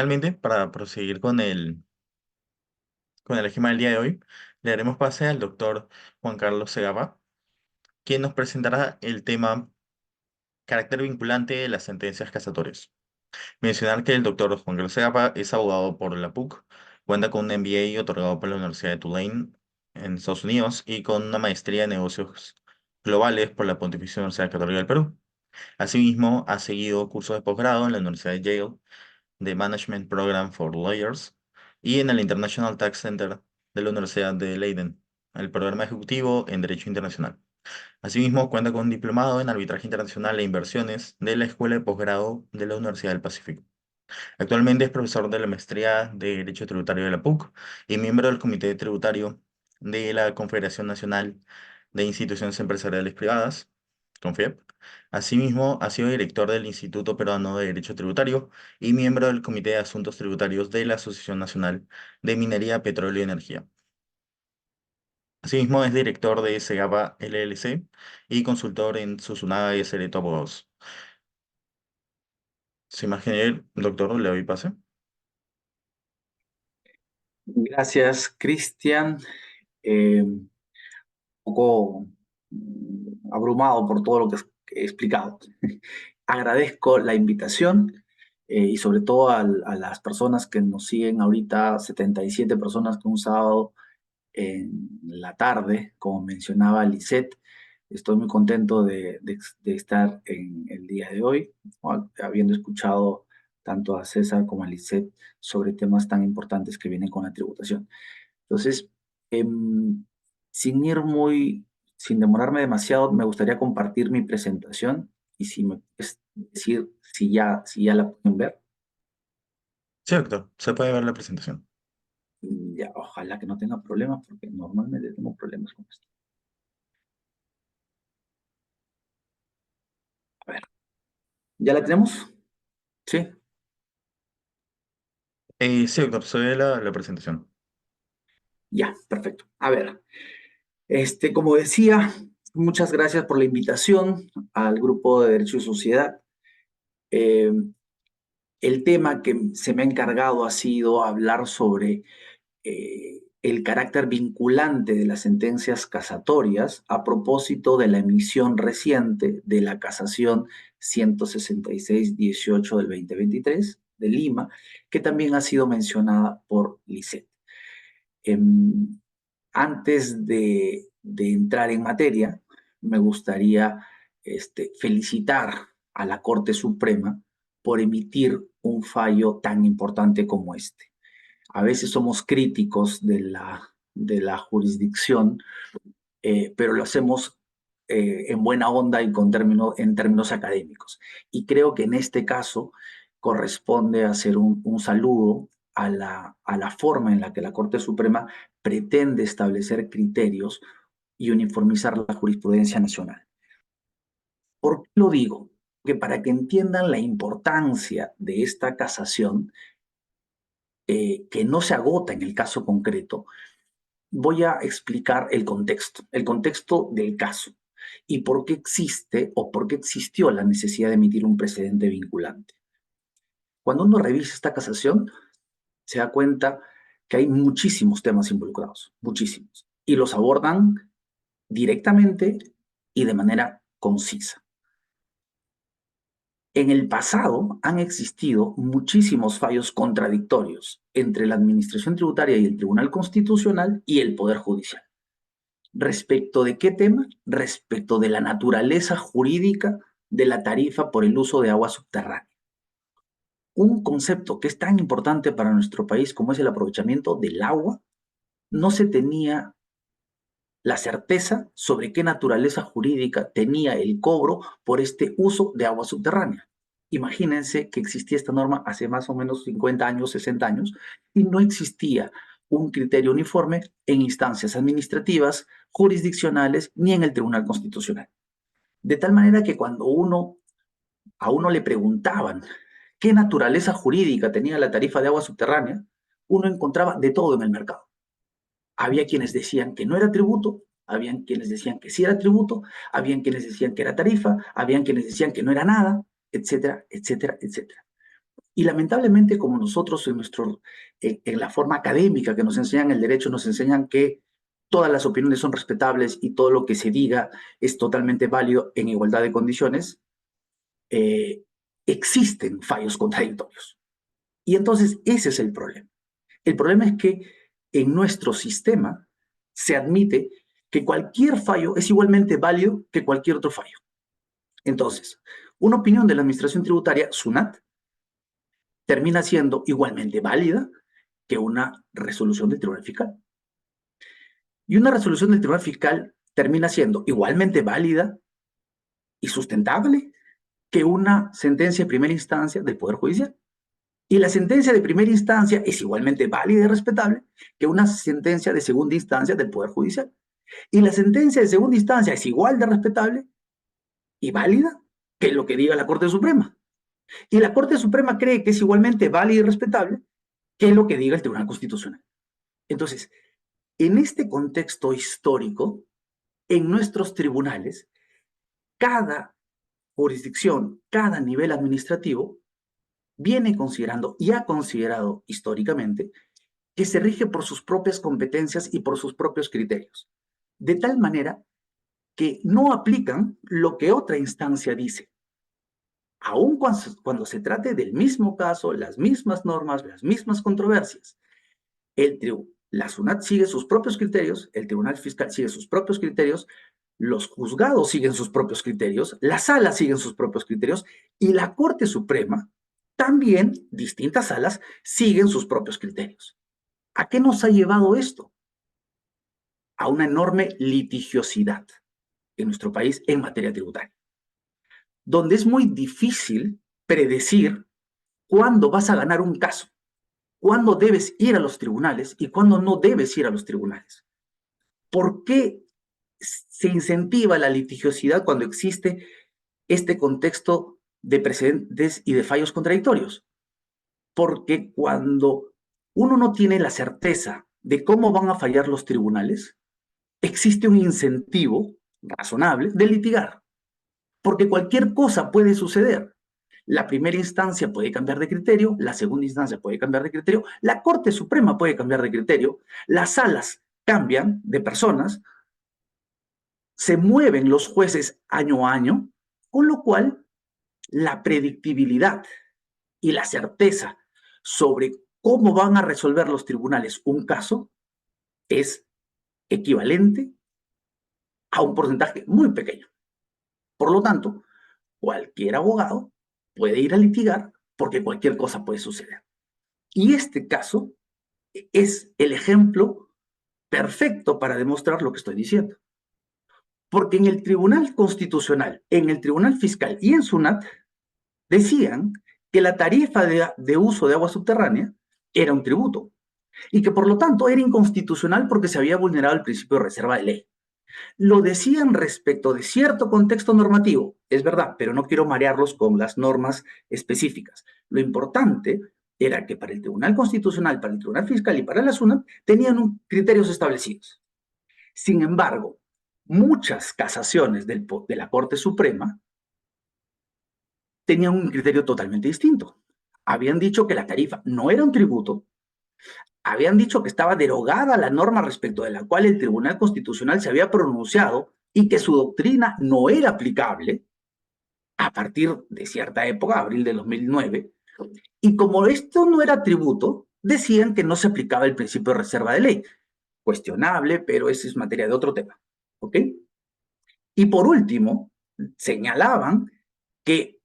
Finalmente, para proseguir con el esquema del día de hoy, le daremos pase al doctor Juan Carlos Segava, quien nos presentará el tema carácter vinculante de las sentencias casatorias. Mencionar que el doctor Juan Carlos Segava es abogado por la PUC, cuenta con un MBA otorgado por la Universidad de Tulane en Estados Unidos y con una maestría en negocios globales por la Pontificia Universidad Católica del Perú. Asimismo, ha seguido cursos de posgrado en la Universidad de Yale de Management Program for Lawyers y en el International Tax Center de la Universidad de Leiden, el programa ejecutivo en Derecho Internacional. Asimismo, cuenta con un diplomado en Arbitraje Internacional e Inversiones de la Escuela de Posgrado de la Universidad del Pacífico. Actualmente es profesor de la Maestría de Derecho Tributario de la PUC y miembro del Comité Tributario de la Confederación Nacional de Instituciones Empresariales Privadas, CONFIEP. Asimismo, ha sido director del Instituto Peruano de Derecho Tributario y miembro del Comité de Asuntos Tributarios de la Asociación Nacional de Minería, Petróleo y Energía. Asimismo, es director de SEGAPA LLC y consultor en Susunaga y Cereto Abogados. Sin más que añadir, doctor, le doy pase. Gracias, Cristian. Un poco abrumado por todo lo que he explicado. Agradezco la invitación y sobre todo a las personas que nos siguen ahorita, 77 personas que un sábado en la tarde, como mencionaba Lisette. Estoy muy contento de estar en el día de hoy, habiendo escuchado tanto a César como a Lisette sobre temas tan importantes que vienen con la tributación. Entonces, em, sin ir muy, sin demorarme demasiado, me gustaría compartir mi presentación y si me puedes decir si ya la pueden ver. Sí, doctor, se puede ver la presentación. Ya, ojalá que no tenga problemas porque normalmente tengo problemas con esto. A ver, ¿ya la tenemos? Sí, Sí, doctor, se ve la presentación. ya, perfecto. A ver, como decía, muchas gracias por la invitación al grupo de Derecho y Sociedad. Eh, el tema que se me ha encargado ha sido hablar sobre el carácter vinculante de las sentencias casatorias a propósito de la emisión reciente de la casación 166-18 del 2023 de Lima, que también ha sido mencionada por Lisette. Em, Antes de entrar en materia, me gustaría felicitar a la Corte Suprema por emitir un fallo tan importante como este. A veces somos críticos de la jurisdicción, pero lo hacemos en buena onda y en términos académicos. Y creo que en este caso corresponde hacer un saludo a la forma en la que la Corte Suprema pretende establecer criterios y uniformizar la jurisprudencia nacional. ¿Por qué lo digo? Que para que entiendan la importancia de esta casación, que no se agota en el caso concreto, voy a explicar el contexto del caso y por qué existe o por qué existió la necesidad de emitir un precedente vinculante. Cuando uno revisa esta casación, se da cuenta que hay muchísimos temas involucrados, muchísimos, y los abordan directamente y de manera concisa. En el pasado han existido muchísimos fallos contradictorios entre la Administración Tributaria y el Tribunal Constitucional y el Poder Judicial. ¿Respecto de qué tema? Respecto de la naturaleza jurídica de la tarifa por el uso de agua subterránea. Un concepto que es tan importante para nuestro país como es el aprovechamiento del agua, no se tenía la certeza sobre qué naturaleza jurídica tenía el cobro por este uso de agua subterránea. Imagínense que existía esta norma hace más o menos 50 años, 60 años, y no existía un criterio uniforme en instancias administrativas, jurisdiccionales, ni en el Tribunal Constitucional. De tal manera que cuando a uno le preguntaban qué naturaleza jurídica tenía la tarifa de agua subterránea, uno encontraba de todo en el mercado. Había quienes decían que no era tributo, habían quienes decían que sí era tributo, habían quienes decían que era tarifa, habían quienes decían que no era nada, etcétera, etcétera, etcétera. Y lamentablemente, como nosotros en la forma académica que nos enseñan el derecho, nos enseñan que todas las opiniones son respetables y todo lo que se diga es totalmente válido en igualdad de condiciones, eh, existen fallos contradictorios. Y entonces ese es el problema. El problema es que en nuestro sistema se admite que cualquier fallo es igualmente válido que cualquier otro fallo. Entonces, una opinión de la Administración Tributaria, SUNAT, termina siendo igualmente válida que una resolución del Tribunal Fiscal. Y una resolución del Tribunal Fiscal termina siendo igualmente válida y sustentable que una sentencia de primera instancia del Poder Judicial. Y la sentencia de primera instancia es igualmente válida y respetable que una sentencia de segunda instancia del Poder Judicial. Y la sentencia de segunda instancia es igual de respetable y válida que lo que diga la Corte Suprema. Y la Corte Suprema cree que es igualmente válida y respetable que lo que diga el Tribunal Constitucional. Entonces, en este contexto histórico, en nuestros tribunales, cada jurisdicción, cada nivel administrativo viene considerando y ha considerado históricamente que se rige por sus propias competencias y por sus propios criterios, de tal manera que no aplican lo que otra instancia dice, aun cuando se trate del mismo caso, las mismas normas, las mismas controversias. La SUNAT sigue sus propios criterios, el Tribunal Fiscal sigue sus propios criterios, los juzgados siguen sus propios criterios, las salas siguen sus propios criterios y la Corte Suprema también, distintas salas, siguen sus propios criterios. ¿A qué nos ha llevado esto? A una enorme litigiosidad en nuestro país en materia tributaria, donde es muy difícil predecir cuándo vas a ganar un caso, cuándo debes ir a los tribunales y cuándo no debes ir a los tribunales. ¿Por qué se incentiva la litigiosidad cuando existe este contexto de precedentes y de fallos contradictorios? Porque cuando uno no tiene la certeza de cómo van a fallar los tribunales, existe un incentivo razonable de litigar, porque cualquier cosa puede suceder. La primera instancia puede cambiar de criterio, la segunda instancia puede cambiar de criterio, la Corte Suprema puede cambiar de criterio, las salas cambian de personas, se mueven los jueces año a año, con lo cual la predictibilidad y la certeza sobre cómo van a resolver los tribunales un caso es equivalente a un porcentaje muy pequeño. Por lo tanto, cualquier abogado puede ir a litigar porque cualquier cosa puede suceder. Y este caso es el ejemplo perfecto para demostrar lo que estoy diciendo. Porque en el Tribunal Constitucional, en el Tribunal Fiscal y en SUNAT decían que la tarifa de uso de agua subterránea era un tributo y que por lo tanto era inconstitucional porque se había vulnerado el principio de reserva de ley. Lo decían respecto de cierto contexto normativo, es verdad, pero no quiero marearlos con las normas específicas. Lo importante era que para el Tribunal Constitucional, para el Tribunal Fiscal y para la SUNAT tenían criterios establecidos. Sin embargo, muchas casaciones de la Corte Suprema tenían un criterio totalmente distinto. Habían dicho que la tarifa no era un tributo, habían dicho que estaba derogada la norma respecto de la cual el Tribunal Constitucional se había pronunciado y que su doctrina no era aplicable a partir de cierta época, abril de 2009, y como esto no era tributo, decían que no se aplicaba el principio de reserva de ley. Cuestionable, pero eso es materia de otro tema. ¿Ok? Y por último, señalaban que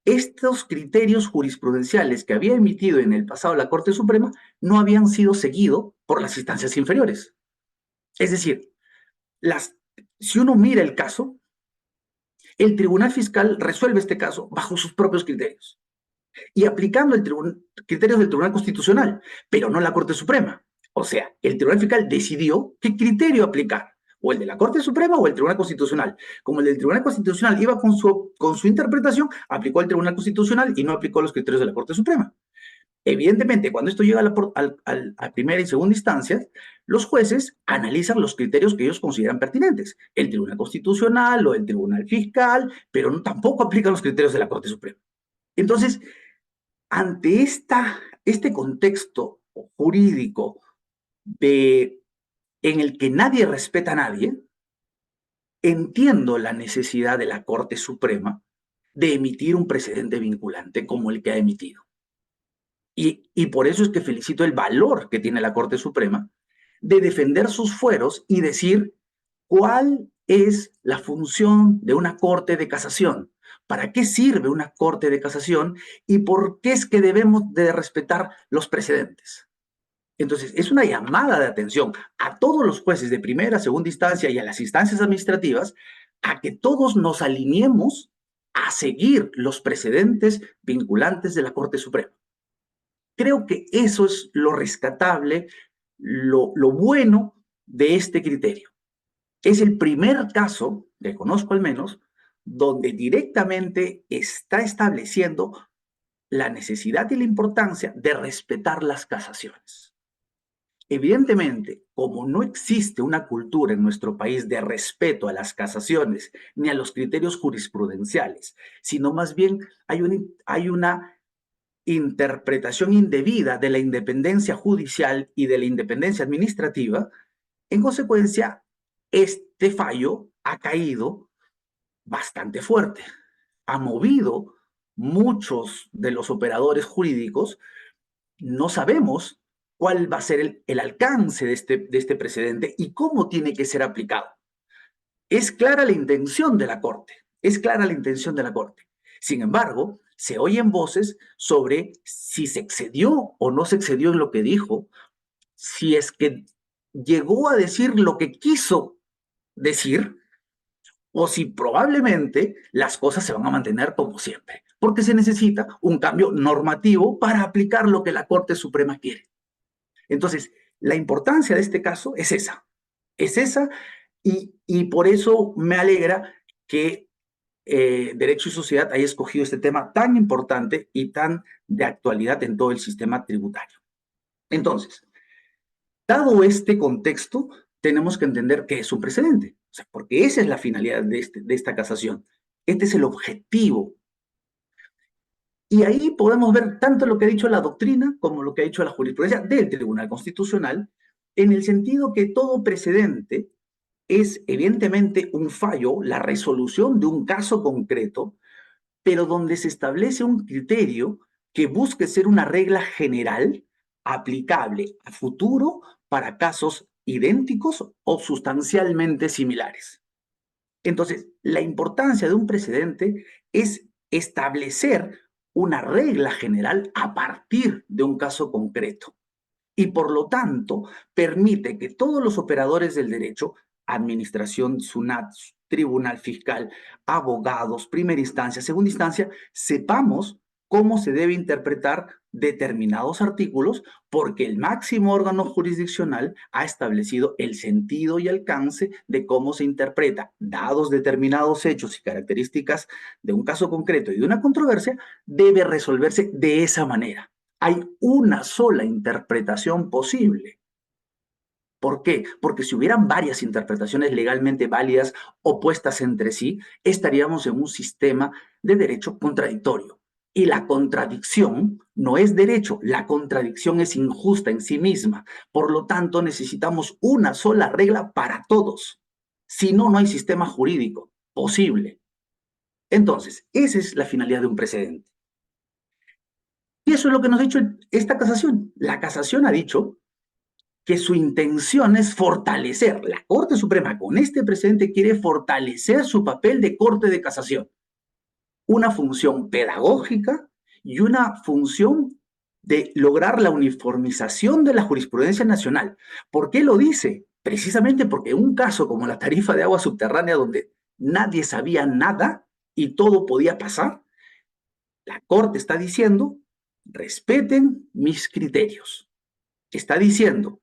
estos criterios jurisprudenciales que había emitido en el pasado la Corte Suprema no habían sido seguidos por las instancias inferiores. Es decir, si uno mira el caso, el Tribunal Fiscal resuelve este caso bajo sus propios criterios y aplicando criterios del Tribunal Constitucional, pero no la Corte Suprema. O sea, el Tribunal Fiscal decidió qué criterio aplicar, o el de la Corte Suprema o el Tribunal Constitucional. Como el del Tribunal Constitucional iba con su interpretación, aplicó el Tribunal Constitucional y no aplicó los criterios de la Corte Suprema. Evidentemente, cuando esto llega a primera y segunda instancia, los jueces analizan los criterios que ellos consideran pertinentes, el Tribunal Constitucional o el Tribunal Fiscal, pero tampoco aplican los criterios de la Corte Suprema. Entonces, ante este contexto jurídico en el que nadie respeta a nadie, entiendo la necesidad de la Corte Suprema de emitir un precedente vinculante como el que ha emitido. Y por eso es que felicito el valor que tiene la Corte Suprema de defender sus fueros y decir cuál es la función de una Corte de Casación, para qué sirve una Corte de Casación y por qué es que debemos de respetar los precedentes. Entonces, es una llamada de atención a todos los jueces de primera, segunda instancia y a las instancias administrativas a que todos nos alineemos a seguir los precedentes vinculantes de la Corte Suprema. Creo que eso es lo rescatable, lo bueno de este criterio. Es el primer caso, que conozco al menos, donde directamente está estableciendo la necesidad y la importancia de respetar las casaciones. Evidentemente, como no existe una cultura en nuestro país de respeto a las casaciones ni a los criterios jurisprudenciales, sino más bien hay una interpretación indebida de la independencia judicial y de la independencia administrativa, en consecuencia, este fallo ha caído bastante fuerte, ha movido muchos de los operadores jurídicos. No sabemos cuál va a ser el alcance de este precedente y cómo tiene que ser aplicado. Es clara la intención de la Corte, es clara la intención de la Corte. Sin embargo, se oyen voces sobre si se excedió o no se excedió en lo que dijo, si es que llegó a decir lo que quiso decir, o si probablemente las cosas se van a mantener como siempre, porque se necesita un cambio normativo para aplicar lo que la Corte Suprema quiere. Entonces, la importancia de este caso es esa, y por eso me alegra que Derecho y Sociedad haya escogido este tema tan importante y tan de actualidad en todo el sistema tributario. Entonces, dado este contexto, tenemos que entender que es un precedente, o sea, porque esa es la finalidad de esta casación. Este es el objetivo. Y ahí podemos ver tanto lo que ha dicho la doctrina como lo que ha dicho la jurisprudencia del Tribunal Constitucional, en el sentido que todo precedente es evidentemente un fallo, la resolución de un caso concreto, pero donde se establece un criterio que busque ser una regla general aplicable a futuro para casos idénticos o sustancialmente similares. Entonces, la importancia de un precedente es establecer una regla general a partir de un caso concreto y por lo tanto permite que todos los operadores del derecho, administración, SUNAT, tribunal fiscal, abogados, primera instancia, segunda instancia, sepamos cómo se debe interpretar determinados artículos porque el máximo órgano jurisdiccional ha establecido el sentido y alcance de cómo se interpreta, dados determinados hechos y características de un caso concreto y de una controversia, debe resolverse de esa manera. Hay una sola interpretación posible. ¿Por qué? Porque si hubieran varias interpretaciones legalmente válidas opuestas entre sí, estaríamos en un sistema de derecho contradictorio. Y la contradicción no es derecho, la contradicción es injusta en sí misma. Por lo tanto, necesitamos una sola regla para todos. Si no, no hay sistema jurídico posible. Entonces, esa es la finalidad de un precedente. Y eso es lo que nos ha dicho esta casación. La casación ha dicho que su intención es fortalecer. La Corte Suprema con este precedente quiere fortalecer su papel de Corte de Casación. Una función pedagógica y una función de lograr la uniformización de la jurisprudencia nacional. ¿Por qué lo dice? Precisamente porque un caso como la tarifa de agua subterránea, donde nadie sabía nada y todo podía pasar, la Corte está diciendo, respeten mis criterios. Está diciendo,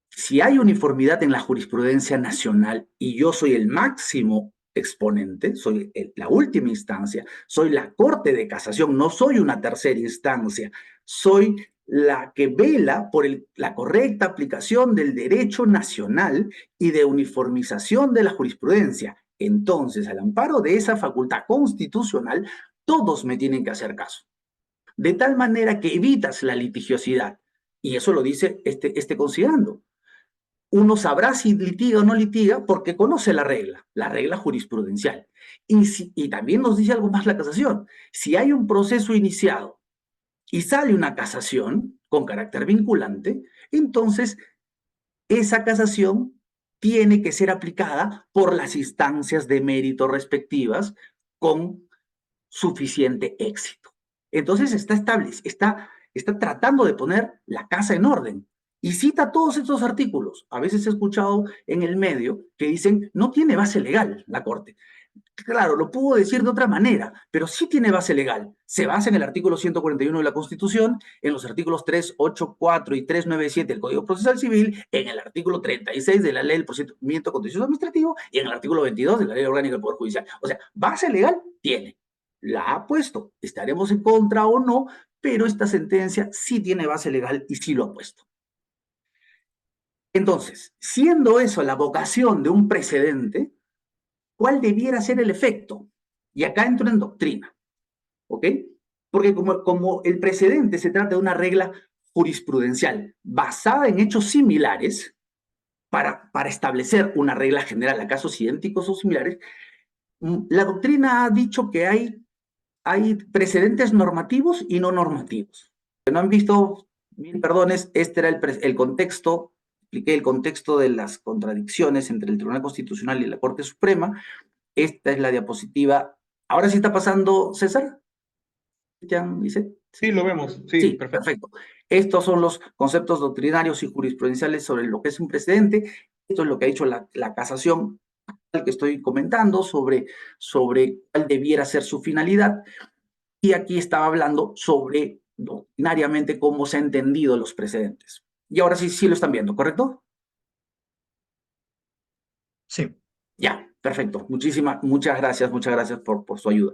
si hay uniformidad en la jurisprudencia nacional y yo soy el máximo exponente, soy la última instancia, soy la Corte de Casación, no soy una tercera instancia, soy la que vela por la correcta aplicación del derecho nacional y de uniformización de la jurisprudencia. Entonces, al amparo de esa facultad constitucional, todos me tienen que hacer caso. de tal manera que evitas la litigiosidad. Y eso lo dice este considerando. Uno sabrá si litiga o no litiga porque conoce la regla jurisprudencial. Y también nos dice algo más la casación. Si hay un proceso iniciado y sale una casación con carácter vinculante, entonces esa casación tiene que ser aplicada por las instancias de mérito respectivas con suficiente éxito. Entonces está tratando de poner la casa en orden y cita todos estos artículos. A veces he escuchado en el medio que dicen no tiene base legal la Corte. Claro, lo pudo decir de otra manera, pero sí tiene base legal. Se basa en el artículo 141 de la Constitución, en los artículos 384 y 397 del Código Procesal Civil, en el artículo 36 de la Ley del Procedimiento Contencioso Administrativo y en el artículo 22 de la Ley Orgánica del Poder Judicial. O sea, base legal tiene. La ha puesto. Estaremos en contra o no, pero esta sentencia sí tiene base legal y sí lo ha puesto. Entonces, siendo eso la vocación de un precedente, ¿cuál debiera ser el efecto? Y acá entro en doctrina, ¿ok? Porque como el precedente se trata de una regla jurisprudencial basada en hechos similares para establecer una regla general a casos idénticos o similares, la doctrina ha dicho que hay precedentes normativos y no normativos. Si no han visto, mil perdones, este era el contexto, expliqué el contexto de las contradicciones entre el Tribunal Constitucional y la Corte Suprema. Esta es la diapositiva. ¿Ahora sí está pasando, César? ¿Cristian, Lisset? Sí, lo vemos. Sí, Sí, perfecto. perfecto. Estos son los conceptos doctrinarios y jurisprudenciales sobre lo que es un precedente. Esto es lo que ha dicho la casación que estoy comentando sobre cuál debiera ser su finalidad. Y aquí estaba hablando sobre doctrinariamente cómo se han entendido los precedentes. Y ahora sí, sí lo están viendo, ¿correcto? Sí. Ya, perfecto. Muchas gracias por su ayuda.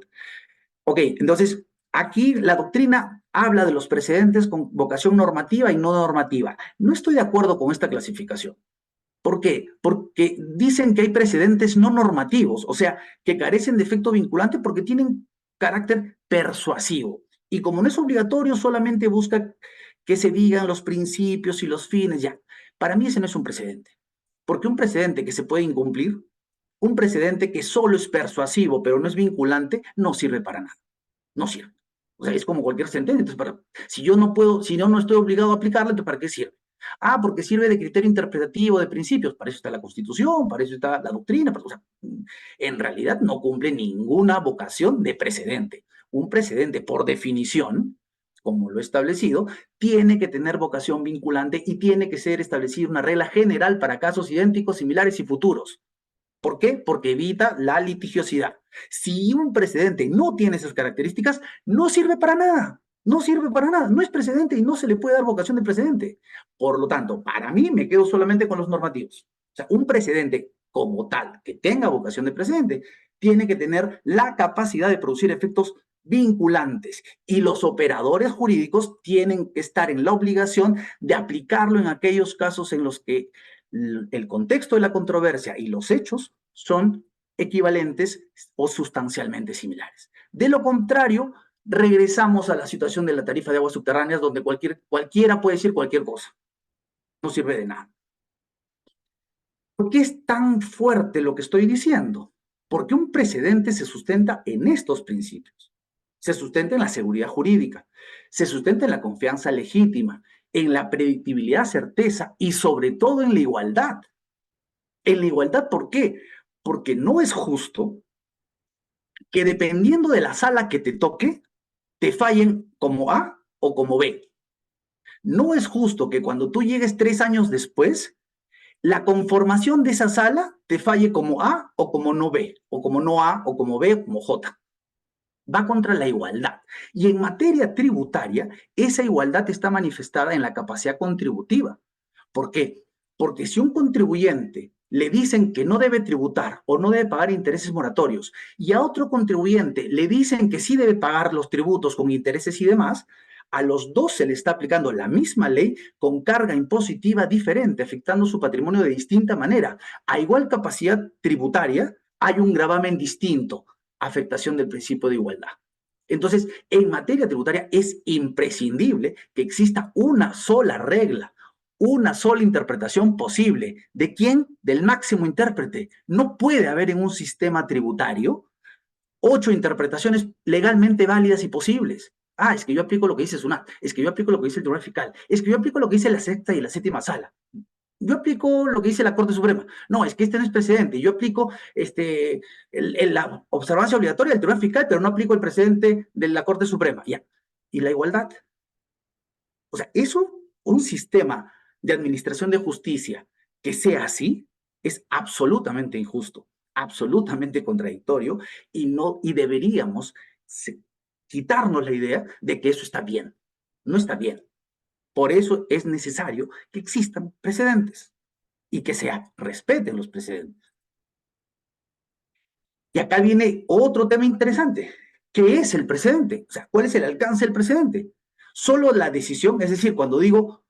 Ok, entonces, aquí la doctrina habla de los precedentes con vocación normativa y no normativa. No estoy de acuerdo con esta clasificación. ¿Por qué? Porque dicen que hay precedentes no normativos, o sea, que carecen de efecto vinculante porque tienen carácter persuasivo. Y como no es obligatorio, solamente busca que se digan los principios y los fines, ya. Para mí ese no es un precedente. Porque un precedente que se puede incumplir, un precedente que solo es persuasivo pero no es vinculante, no sirve para nada. No sirve. O sea, es como cualquier sentencia. Entonces, si yo no puedo, si yo no estoy obligado a aplicarla, entonces ¿para qué sirve? Ah, porque sirve de criterio interpretativo de principios. Para eso está la Constitución, para eso está la doctrina. O sea, en realidad no cumple ninguna vocación de precedente. Un precedente, por definición, como lo he establecido, tiene que tener vocación vinculante y tiene que ser establecida una regla general para casos idénticos, similares y futuros. ¿Por qué? Porque evita la litigiosidad. Si un precedente no tiene esas características, no sirve para nada. No sirve para nada. No es precedente y no se le puede dar vocación de precedente. Por lo tanto, para mí me quedo solamente con los normativos. O sea, un precedente como tal que tenga vocación de precedente tiene que tener la capacidad de producir efectos vinculantes y los operadores jurídicos tienen que estar en la obligación de aplicarlo en aquellos casos en los que el contexto de la controversia y los hechos son equivalentes o sustancialmente similares. De lo contrario, regresamos a la situación de la tarifa de aguas subterráneas donde cualquiera puede decir cualquier cosa. No sirve de nada. ¿Por qué es tan fuerte lo que estoy diciendo? Porque un precedente se sustenta en estos principios. Se sustenta en la seguridad jurídica, se sustenta en la confianza legítima, en la predictibilidad, certeza y sobre todo en la igualdad. En la igualdad, ¿por qué? Porque no es justo que dependiendo de la sala que te toque, te fallen como A o como B. No es justo que cuando tú llegues 3 años después, la conformación de esa sala te falle como A o como no B, o como no A o como B o como J. Va contra la igualdad. Y en materia tributaria, esa igualdad está manifestada en la capacidad contributiva. ¿Por qué? Porque si un contribuyente le dicen que no debe tributar o no debe pagar intereses moratorios y a otro contribuyente le dicen que sí debe pagar los tributos con intereses y demás, a los dos se le está aplicando la misma ley con carga impositiva diferente, afectando su patrimonio de distinta manera. A igual capacidad tributaria, hay un gravamen distinto, afectación del principio de igualdad. Entonces, en materia tributaria es imprescindible que exista una sola regla, una sola interpretación posible. ¿De quién? Del máximo intérprete. No puede haber en un sistema tributario 8 interpretaciones legalmente válidas y posibles. Ah, es que yo aplico lo que dice SUNAT, es que yo aplico lo que dice el Tribunal Fiscal, es que yo aplico lo que dice la sexta y la séptima sala. Yo aplico lo que dice la Corte Suprema. No, es que este no es precedente. Yo aplico la observancia obligatoria del Tribunal Fiscal, pero no aplico el precedente de la Corte Suprema. Ya. ¿Y la igualdad? O sea, eso, un sistema de administración de justicia que sea así, es absolutamente injusto, absolutamente contradictorio, y deberíamos quitarnos la idea de que eso está bien. No está bien. Por eso es necesario que existan precedentes y que se respeten los precedentes. Y acá viene otro tema interesante. ¿Qué es el precedente? O sea, ¿cuál es el alcance del precedente? Solo la decisión, es decir, cuando digo,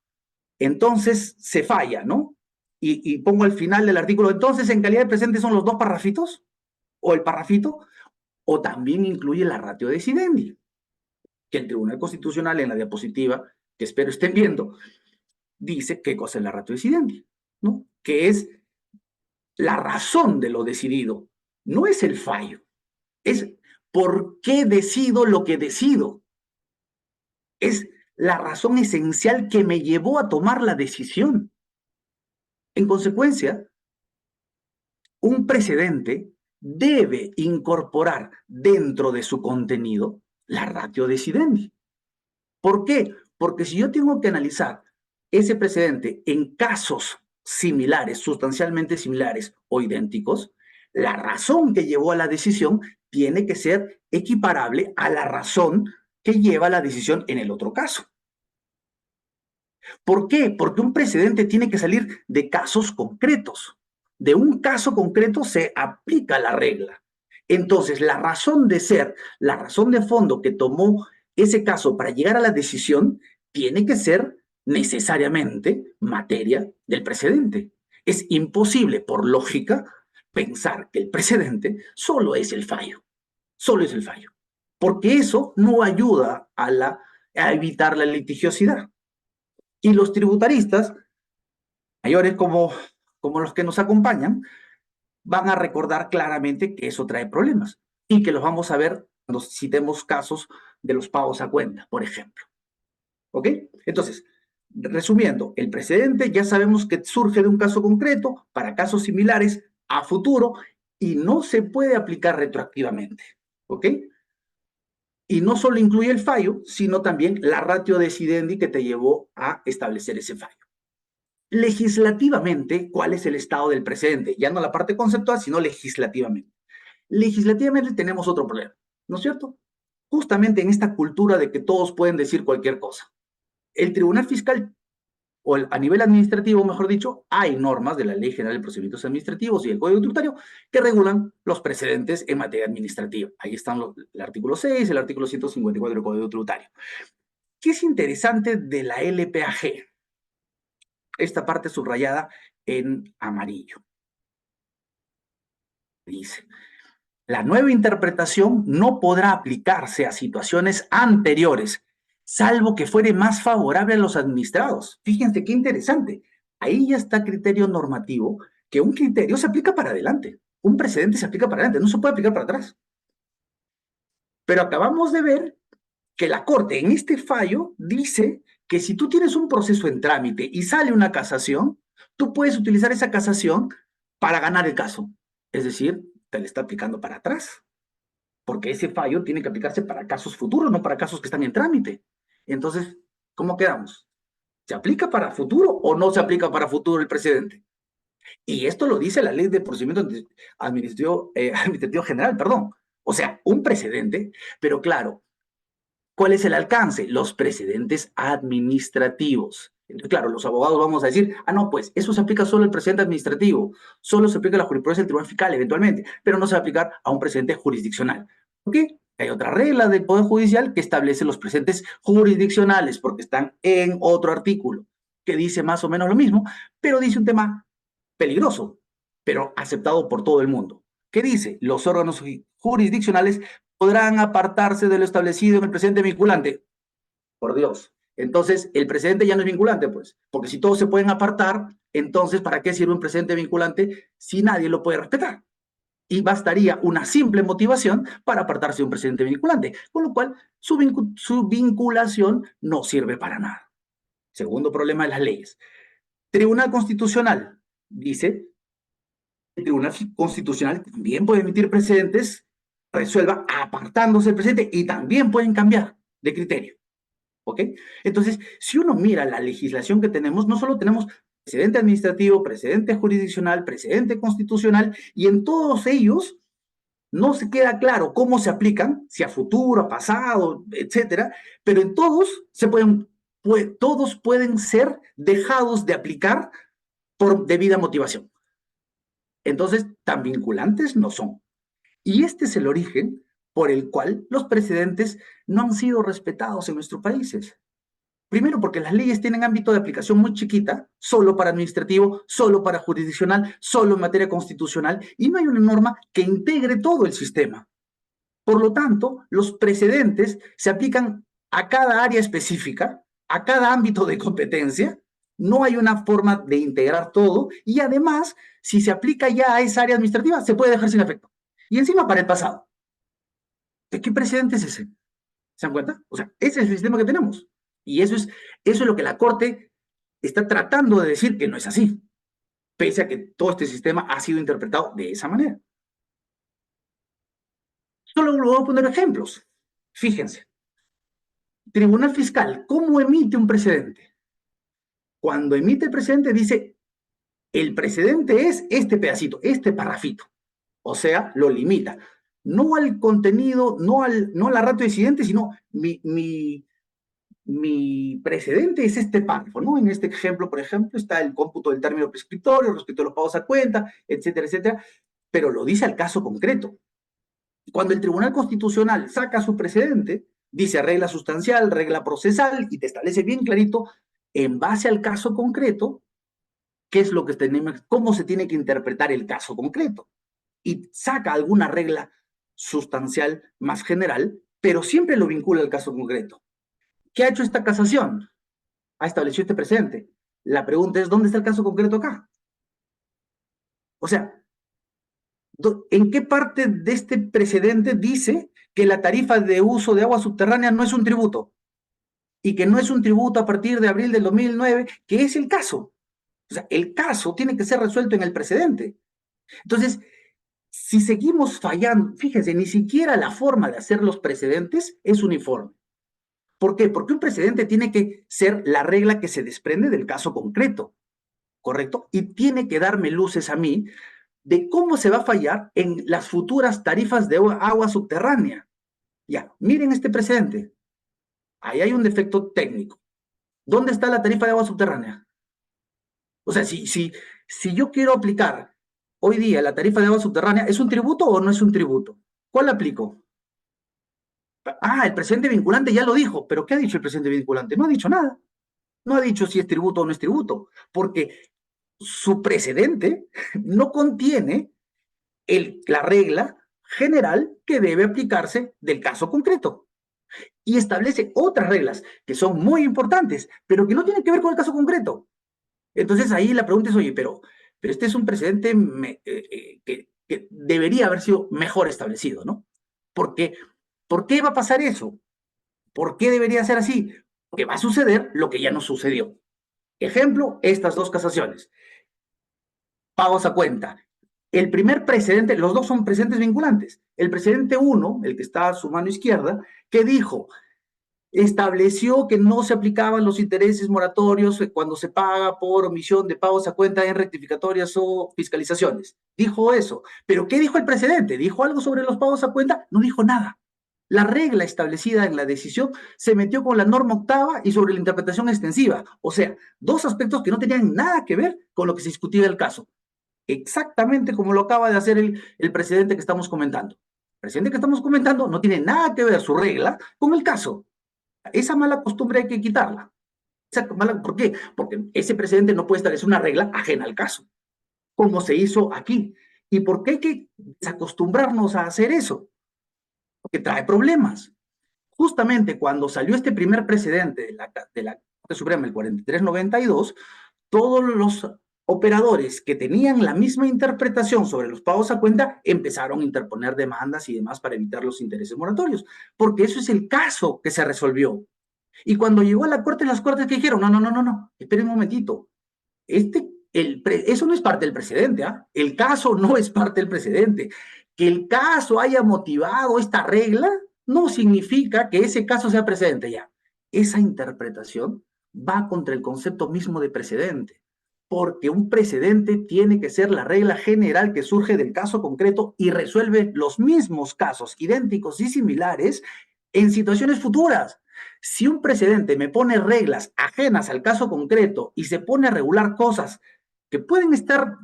entonces se falla, ¿no? Y pongo al final del artículo, entonces en calidad de precedente son los dos parrafitos, o el parrafito, o también incluye la ratio decidendi, que el Tribunal Constitucional en la diapositiva, que espero estén viendo, dice qué cosa es la ratio decidendi, ¿no? Que es la razón de lo decidido, no es el fallo, es por qué decido lo que decido, es la razón esencial que me llevó a tomar la decisión. En consecuencia, un precedente debe incorporar dentro de su contenido la ratio decidendi. ¿Por qué? Porque si yo tengo que analizar ese precedente en casos similares, sustancialmente similares o idénticos, la razón que llevó a la decisión tiene que ser equiparable a la razón que lleva a la decisión en el otro caso. ¿Por qué? Porque un precedente tiene que salir de casos concretos. De un caso concreto se aplica la regla. Entonces, la razón de ser, la razón de fondo que tomó ese caso para llegar a la decisión, tiene que ser necesariamente materia del precedente. Es imposible, por lógica, pensar que el precedente solo es el fallo. Solo es el fallo. Porque eso no ayuda a evitar la litigiosidad. Y los tributaristas, mayores como los que nos acompañan, van a recordar claramente que eso trae problemas y que los vamos a ver cuando citemos casos de los pagos a cuenta, por ejemplo. ¿Ok? Entonces, resumiendo, el precedente ya sabemos que surge de un caso concreto para casos similares a futuro y no se puede aplicar retroactivamente. ¿Ok? Y no solo incluye el fallo, sino también la ratio decidendi que te llevó a establecer ese fallo. Legislativamente, ¿cuál es el estado del precedente? Ya no la parte conceptual, sino legislativamente. Legislativamente tenemos otro problema, ¿no es cierto? Justamente en esta cultura de que todos pueden decir cualquier cosa. El Tribunal Fiscal, a nivel administrativo, mejor dicho, hay normas de la Ley General de Procedimientos Administrativos y el Código Tributario que regulan los precedentes en materia administrativa. Ahí están el artículo 6, el artículo 154 del Código Tributario. ¿Qué es interesante de la LPAG? Esta parte subrayada en amarillo. Dice, la nueva interpretación no podrá aplicarse a situaciones anteriores, salvo que fuere más favorable a los administrados. Fíjense qué interesante. Ahí ya está criterio normativo, que un criterio se aplica para adelante. Un precedente se aplica para adelante, no se puede aplicar para atrás. Pero acabamos de ver que la Corte en este fallo dice que si tú tienes un proceso en trámite y sale una casación, tú puedes utilizar esa casación para ganar el caso. Es decir, te le está aplicando para atrás, porque ese fallo tiene que aplicarse para casos futuros, no para casos que están en trámite. Entonces, ¿cómo quedamos? ¿Se aplica para futuro o no se aplica para futuro el precedente? Y esto lo dice la Ley de Procedimiento Administrativo General, perdón. O sea, un precedente, pero claro, ¿cuál es el alcance? Los precedentes administrativos. Entonces, claro, los abogados vamos a decir, ah, no, pues eso se aplica solo al precedente administrativo, solo se aplica a la jurisprudencia del Tribunal Fiscal eventualmente, pero no se va a aplicar a un precedente jurisdiccional. ¿Por qué? Hay otra regla del Poder Judicial que establece los precedentes jurisdiccionales, porque están en otro artículo, que dice más o menos lo mismo, pero dice un tema peligroso, pero aceptado por todo el mundo. ¿Qué dice? Los órganos jurisdiccionales podrán apartarse de lo establecido en el precedente vinculante. Por Dios. Entonces, el precedente ya no es vinculante, pues, porque si todos se pueden apartar, entonces, ¿para qué sirve un precedente vinculante si nadie lo puede respetar? Y bastaría una simple motivación para apartarse de un precedente vinculante, con lo cual su vinculación no sirve para nada. Segundo problema de las leyes. Tribunal Constitucional dice, el Tribunal Constitucional también puede emitir precedentes, resuelva apartándose del precedente y también pueden cambiar de criterio. ¿Ok? Entonces, si uno mira la legislación que tenemos, no solo tenemos precedente administrativo, precedente jurisdiccional, precedente constitucional, y en todos ellos no se queda claro cómo se aplican, si a futuro, a pasado, etcétera, pero en todos todos pueden ser dejados de aplicar por debida motivación. Entonces, tan vinculantes no son. Y este es el origen por el cual los precedentes no han sido respetados en nuestros países. Primero, porque las leyes tienen ámbito de aplicación muy chiquita, solo para administrativo, solo para jurisdiccional, solo en materia constitucional, y no hay una norma que integre todo el sistema. Por lo tanto, los precedentes se aplican a cada área específica, a cada ámbito de competencia, no hay una forma de integrar todo, y además, si se aplica ya a esa área administrativa, se puede dejar sin efecto. Y encima para el pasado. ¿De qué precedente es ese? ¿Se dan cuenta? O sea, ese es el sistema que tenemos. Y eso es lo que la Corte está tratando de decir que no es así, pese a que todo este sistema ha sido interpretado de esa manera. Solo voy a poner ejemplos. Fíjense, Tribunal Fiscal, ¿cómo emite un precedente? Cuando emite el precedente dice, el precedente es este pedacito, este parrafito. O sea, lo limita. No al contenido, no a la ratio decidente, sino mi precedente es este párrafo, ¿no? En este ejemplo, por ejemplo, está el cómputo del término prescriptorio respecto a los pagos a cuenta, etcétera, etcétera, pero lo dice al caso concreto. Cuando el Tribunal Constitucional saca su precedente, dice regla sustancial, regla procesal, y te establece bien clarito, en base al caso concreto, qué es lo que tenemos, cómo se tiene que interpretar el caso concreto. Y saca alguna regla sustancial más general, pero siempre lo vincula al caso concreto. ¿Qué ha hecho esta casación? Ha establecido este precedente. La pregunta es, ¿dónde está el caso concreto acá? O sea, ¿en qué parte de este precedente dice que la tarifa de uso de agua subterránea no es un tributo? Y que no es un tributo a partir de abril del 2009, que es el caso. O sea, el caso tiene que ser resuelto en el precedente. Entonces, si seguimos fallando, fíjense, ni siquiera la forma de hacer los precedentes es uniforme. ¿Por qué? Porque un precedente tiene que ser la regla que se desprende del caso concreto, ¿correcto? Y tiene que darme luces a mí de cómo se va a fallar en las futuras tarifas de agua subterránea. Ya, miren este precedente. Ahí hay un defecto técnico. ¿Dónde está la tarifa de agua subterránea? O sea, si yo quiero aplicar hoy día la tarifa de agua subterránea, ¿es un tributo o no es un tributo? ¿Cuál aplico? Ah, el presidente vinculante ya lo dijo, pero ¿qué ha dicho el presidente vinculante? No ha dicho nada. No ha dicho si es tributo o no es tributo, porque su precedente no contiene la regla general que debe aplicarse del caso concreto. Y establece otras reglas que son muy importantes, pero que no tienen que ver con el caso concreto. Entonces ahí la pregunta es, oye, pero este es un precedente que debería haber sido mejor establecido, ¿no? Porque, ¿por qué va a pasar eso? ¿Por qué debería ser así? Porque va a suceder lo que ya no sucedió. Ejemplo, estas dos casaciones. Pagos a cuenta. El primer precedente, los dos son precedentes vinculantes. El precedente 1, el que está a su mano izquierda, que dijo, estableció que no se aplicaban los intereses moratorios cuando se paga por omisión de pagos a cuenta en rectificatorias o fiscalizaciones. Dijo eso. ¿Pero qué dijo el precedente? ¿Dijo algo sobre los pagos a cuenta? No dijo nada. La regla establecida en la decisión se metió con la norma octava y sobre la interpretación extensiva. O sea, dos aspectos que no tenían nada que ver con lo que se discutía en el caso. Exactamente como lo acaba de hacer el presidente que estamos comentando. El presidente que estamos comentando no tiene nada que ver su regla con el caso. Esa mala costumbre hay que quitarla. ¿Por qué? Porque ese presidente no puede establecer una regla ajena al caso, como se hizo aquí. ¿Y por qué hay que desacostumbrarnos a hacer eso? porque trae problemas. Justamente cuando salió este primer precedente de la Corte Suprema, el 4392, todos los operadores que tenían la misma interpretación sobre los pagos a cuenta empezaron a interponer demandas y demás para evitar los intereses moratorios, porque eso es el caso que se resolvió. Y cuando llegó a la Corte, las Cortes que dijeron, no, no, no, no, no, esperen un momentito, eso no es parte del precedente, ¿ah? El caso no es parte del precedente. Que el caso haya motivado esta regla no significa que ese caso sea precedente ya. Esa interpretación va contra el concepto mismo de precedente, porque un precedente tiene que ser la regla general que surge del caso concreto y resuelve los mismos casos idénticos y similares en situaciones futuras. Si un precedente me pone reglas ajenas al caso concreto y se pone a regular cosas que pueden estar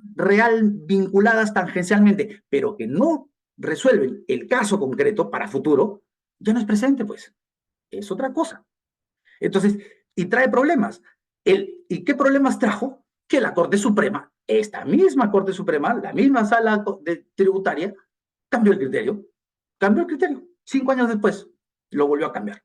vinculadas tangencialmente, pero que no resuelven el caso concreto para futuro, ya no es presente, pues. Es otra cosa. Entonces, y trae problemas. ¿Y qué problemas trajo? Que la Corte Suprema, esta misma Corte Suprema, la misma sala tributaria, cambió el criterio. Cambió el criterio. 5 años después, lo volvió a cambiar.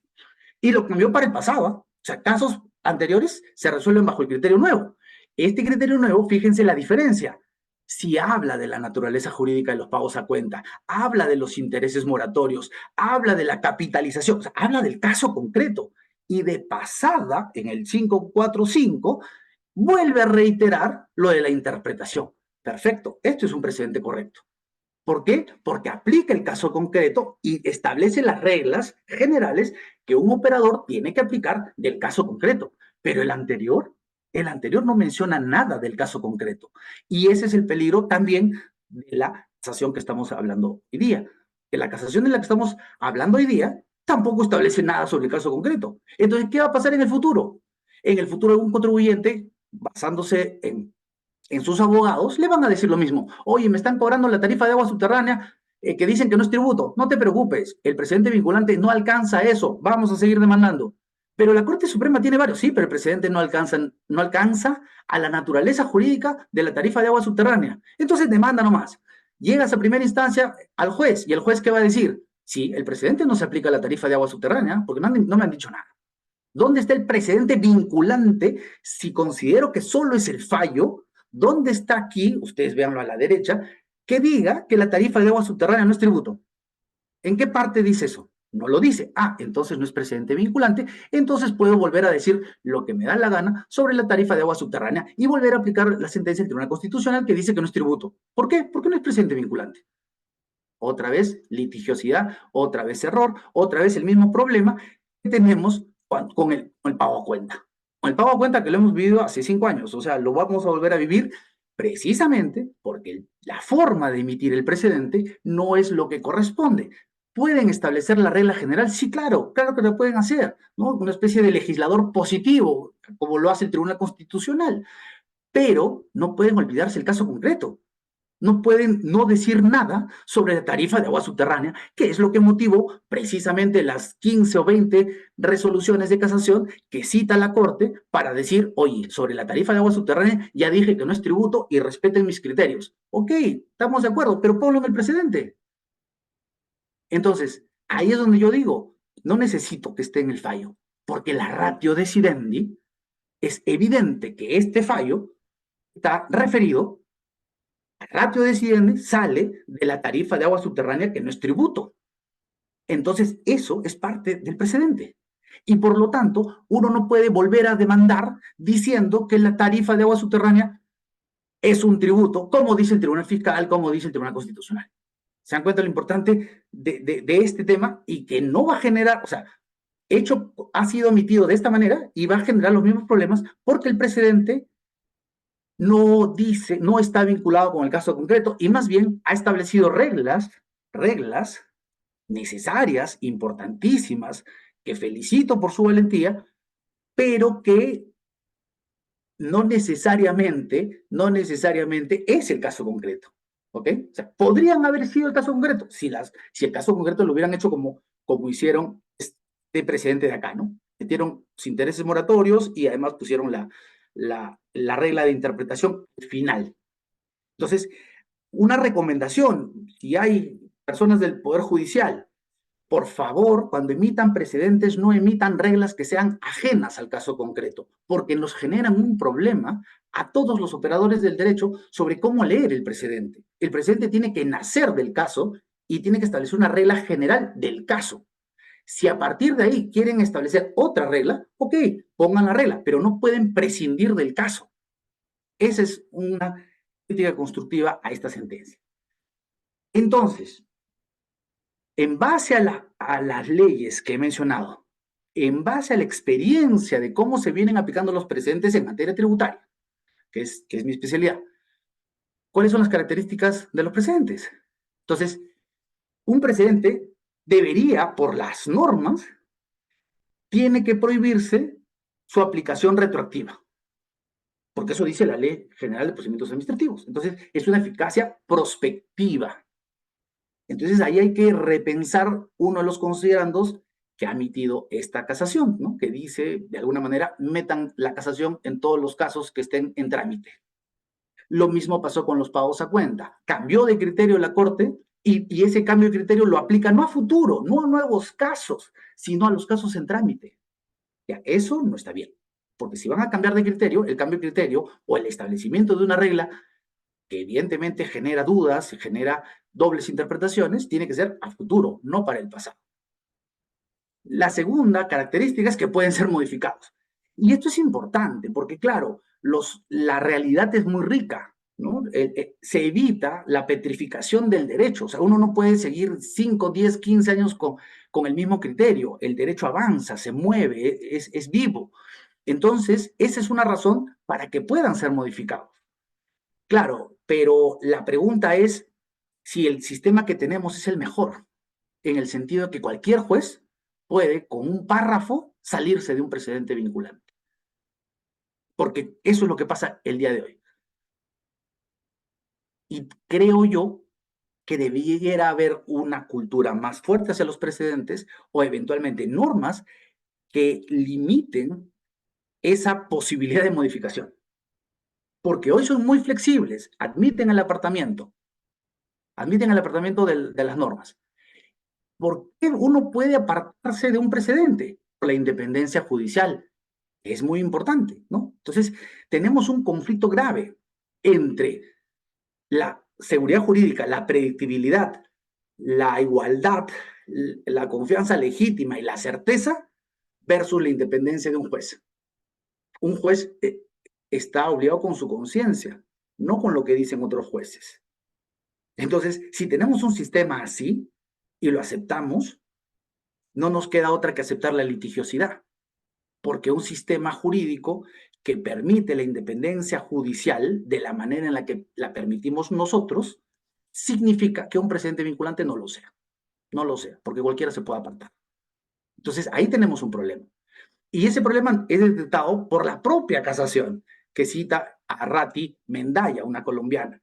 Y lo cambió para el pasado. O sea, casos anteriores se resuelven bajo el criterio nuevo. Este criterio nuevo, fíjense la diferencia. Si habla de la naturaleza jurídica de los pagos a cuenta, habla de los intereses moratorios, habla de la capitalización, o sea, habla del caso concreto. Y de pasada, en el 545, vuelve a reiterar lo de la interpretación. Perfecto, esto es un precedente correcto. ¿Por qué? Porque aplica el caso concreto y establece las reglas generales que un operador tiene que aplicar del caso concreto. Pero el anterior no menciona nada del caso concreto. Y ese es el peligro también de la casación que estamos hablando hoy día. Que la casación de la que estamos hablando hoy día tampoco establece nada sobre el caso concreto. Entonces, ¿qué va a pasar en el futuro? En el futuro, algún contribuyente, basándose en sus abogados, le van a decir lo mismo. Oye, me están cobrando la tarifa de agua subterránea que dicen que no es tributo. No te preocupes, el precedente vinculante no alcanza eso. Vamos a seguir demandando. Pero la Corte Suprema tiene varios, sí, pero el precedente no alcanza a la naturaleza jurídica de la tarifa de agua subterránea. Entonces demanda nomás. Llegas a primera instancia al juez y el juez ¿qué va a decir? Sí, el precedente no se aplica a la tarifa de agua subterránea porque no me han dicho nada. ¿Dónde está el precedente vinculante si considero que solo es el fallo? ¿Dónde está aquí, ustedes véanlo a la derecha, que diga que la tarifa de agua subterránea no es tributo? ¿En qué parte dice eso? No lo dice. Ah, entonces no es precedente vinculante, entonces puedo volver a decir lo que me da la gana sobre la tarifa de agua subterránea y volver a aplicar la sentencia del Tribunal Constitucional que dice que no es tributo. ¿Por qué? Porque no es precedente vinculante. Otra vez litigiosidad, otra vez error, otra vez el mismo problema que tenemos con el pago a cuenta. Con el pago a cuenta que lo hemos vivido hace 5 años, o sea, lo vamos a volver a vivir precisamente porque la forma de emitir el precedente no es lo que corresponde. ¿Pueden establecer la regla general? Sí, claro, claro que lo pueden hacer, ¿no? Una especie de legislador positivo, como lo hace el Tribunal Constitucional, pero no pueden olvidarse el caso concreto. No pueden no decir nada sobre la tarifa de agua subterránea, que es lo que motivó precisamente las 15 o 20 resoluciones de casación que cita la Corte para decir, oye, sobre la tarifa de agua subterránea ya dije que no es tributo y respeten mis criterios. Ok, estamos de acuerdo, pero ponlo en el precedente. Entonces, ahí es donde yo digo, no necesito que esté en el fallo, porque la ratio decidendi es evidente que este fallo está referido ratio decidendi sale de la tarifa de agua subterránea que no es tributo. Entonces, eso es parte del precedente. Y por lo tanto, uno no puede volver a demandar diciendo que la tarifa de agua subterránea es un tributo, como dice el Tribunal Fiscal, como dice el Tribunal Constitucional. ¿Se dan cuenta lo importante de este tema? Y que no va a generar, o sea, ha sido emitido de esta manera y va a generar los mismos problemas porque el precedente no dice, no está vinculado con el caso concreto y más bien ha establecido reglas necesarias, importantísimas, que felicito por su valentía, pero que no necesariamente es el caso concreto. ¿Ok? O sea, podrían haber sido el caso concreto si el caso concreto lo hubieran hecho como hicieron este precedente de acá, ¿no? Metieron sus intereses moratorios y además pusieron la regla de interpretación final. Entonces, una recomendación, si hay personas del Poder Judicial, por favor, cuando emitan precedentes, no emitan reglas que sean ajenas al caso concreto, porque nos generan un problema a todos los operadores del derecho sobre cómo leer el precedente. El precedente tiene que nacer del caso y tiene que establecer una regla general del caso. Si a partir de ahí quieren establecer otra regla, ok, pongan la regla, pero no pueden prescindir del caso. Esa es una crítica constructiva a esta sentencia. Entonces, en base a las leyes que he mencionado, en base a la experiencia de cómo se vienen aplicando los precedentes en materia tributaria, que es mi especialidad, ¿cuáles son las características de los precedentes? Entonces, un precedente debería, por las normas, tiene que prohibirse su aplicación retroactiva, porque eso dice la Ley General de Procedimientos Administrativos. Entonces, es una eficacia prospectiva. Entonces, ahí hay que repensar uno de los considerandos que ha emitido esta casación, ¿no? Que dice, de alguna manera, metan la casación en todos los casos que estén en trámite. Lo mismo pasó con los pagos a cuenta. Cambió de criterio la Corte y ese cambio de criterio lo aplica no a futuro, no a nuevos casos, sino a los casos en trámite. Ya, eso no está bien, porque si van a cambiar de criterio, el cambio de criterio o el establecimiento de una regla que evidentemente genera dudas y genera dobles interpretaciones, tiene que ser a futuro, no para el pasado. La segunda característica es que pueden ser modificados. Y esto es importante porque, claro, la realidad es muy rica, ¿no? Se evita la petrificación del derecho. O sea, uno no puede seguir 5, 10, 15 años con el mismo criterio. El derecho avanza, se mueve, es vivo. Entonces, esa es una razón para que puedan ser modificados. Claro, pero la pregunta es si el sistema que tenemos es el mejor, en el sentido de que cualquier juez puede, con un párrafo, salirse de un precedente vinculante. Porque eso es lo que pasa el día de hoy. Y creo yo que debiera haber una cultura más fuerte hacia los precedentes o eventualmente normas que limiten esa posibilidad de modificación. Porque hoy son muy flexibles, admiten el apartamiento de las normas. ¿Por qué uno puede apartarse de un precedente? Por la independencia judicial. Es muy importante, ¿no? Entonces, tenemos un conflicto grave entre la seguridad jurídica, la predictibilidad, la igualdad, la confianza legítima y la certeza versus la independencia de un juez. Un juez está obligado con su conciencia, no con lo que dicen otros jueces. Entonces, si tenemos un sistema así y lo aceptamos, no nos queda otra que aceptar la litigiosidad, porque un sistema jurídico que permite la independencia judicial de la manera en la que la permitimos nosotros, significa que un precedente vinculante no lo sea. No lo sea, porque cualquiera se puede apartar. Entonces, ahí tenemos un problema. Y ese problema es detectado por la propia casación, que cita a Rati Mendaya, una colombiana.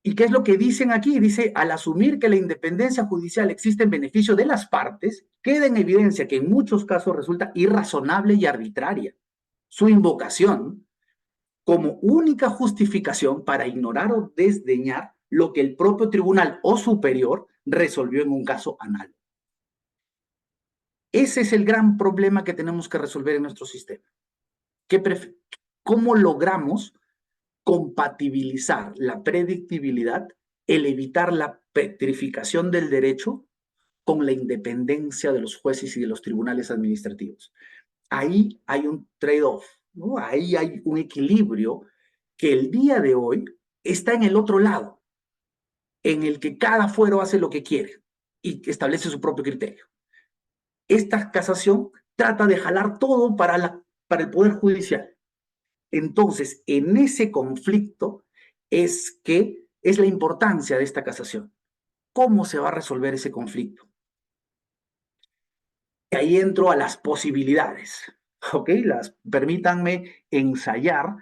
¿Y qué es lo que dicen aquí? Dice, al asumir que la independencia judicial existe en beneficio de las partes, queda en evidencia que en muchos casos resulta irrazonable y arbitraria su invocación como única justificación para ignorar o desdeñar lo que el propio tribunal o superior resolvió en un caso análogo. Ese es el gran problema que tenemos que resolver en nuestro sistema. ¿Cómo logramos compatibilizar la predictibilidad, el evitar la petrificación del derecho con la independencia de los jueces y de los tribunales administrativos? Ahí hay un trade-off, ¿no? Ahí hay un equilibrio que el día de hoy está en el otro lado, en el que cada fuero hace lo que quiere y establece su propio criterio. Esta casación trata de jalar todo para el Poder Judicial. Entonces, en ese conflicto es que es la importancia de esta casación. ¿Cómo se va a resolver ese conflicto? Y ahí entro a las posibilidades, ¿ok? Permítanme ensayar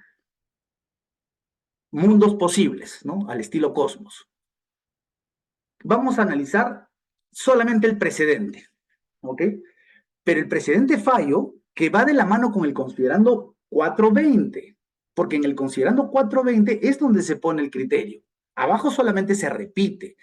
mundos posibles, ¿no? Al estilo Cosmos. Vamos a analizar solamente el precedente, ¿ok? Pero el precedente fallo que va de la mano con el considerando 420, porque en el considerando 420 es donde se pone el criterio. Abajo solamente se repite.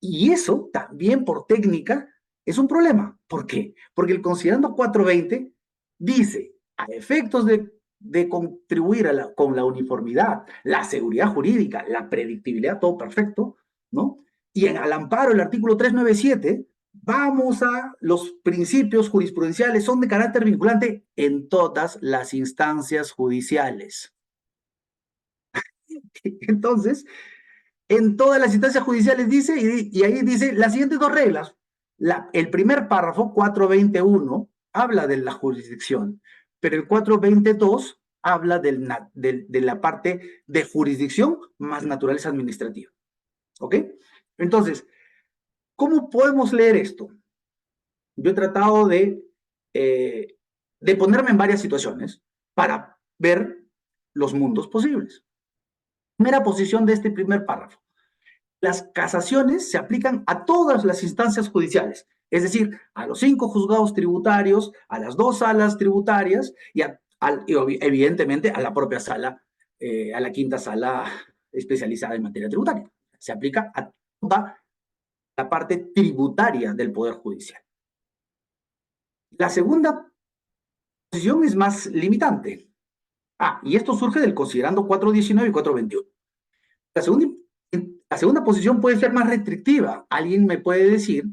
Y eso también por técnica Es un problema. ¿Por qué? Porque el considerando 420 dice, a efectos de contribuir con la uniformidad, la seguridad jurídica, la predictibilidad, todo perfecto, ¿no? Y al amparo del artículo 397, vamos a los principios jurisprudenciales, son de carácter vinculante en todas las instancias judiciales. Entonces, en todas las instancias judiciales dice, y ahí dice las siguientes dos reglas. El primer párrafo, 421, habla de la jurisdicción, pero el 422 habla de la parte de jurisdicción más naturaleza administrativa. ¿Ok? Entonces, ¿cómo podemos leer esto? Yo he tratado de ponerme en varias situaciones para ver los mundos posibles. Primera posición de este primer párrafo. Las casaciones se aplican a todas las instancias judiciales, es decir, a los 5 juzgados tributarios, a las 2 salas tributarias y evidentemente a la propia sala, a la quinta sala especializada en materia tributaria. Se aplica a toda la parte tributaria del Poder Judicial. La segunda posición es más limitante. Y esto surge del considerando 419 y 421. La segunda, la segunda posición puede ser más restrictiva. Alguien me puede decir,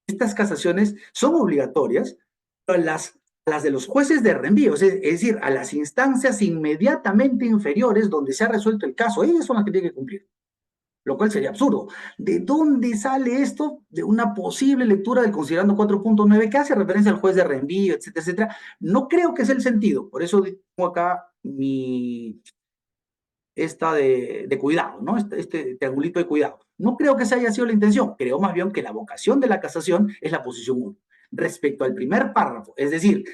estas casaciones son obligatorias, pero las de los jueces de reenvío, es decir, a las instancias inmediatamente inferiores donde se ha resuelto el caso, ellas son las que tienen que cumplir, lo cual sería absurdo. ¿De dónde sale esto? De una posible lectura del considerando 4.9 que hace referencia al juez de reenvío, etcétera, etcétera. No creo que sea el sentido, por eso tengo acá esta de cuidado, ¿no? Este triangulito de cuidado. No creo que esa haya sido la intención, creo más bien que la vocación de la casación es la posición 1. Respecto al primer párrafo, es decir,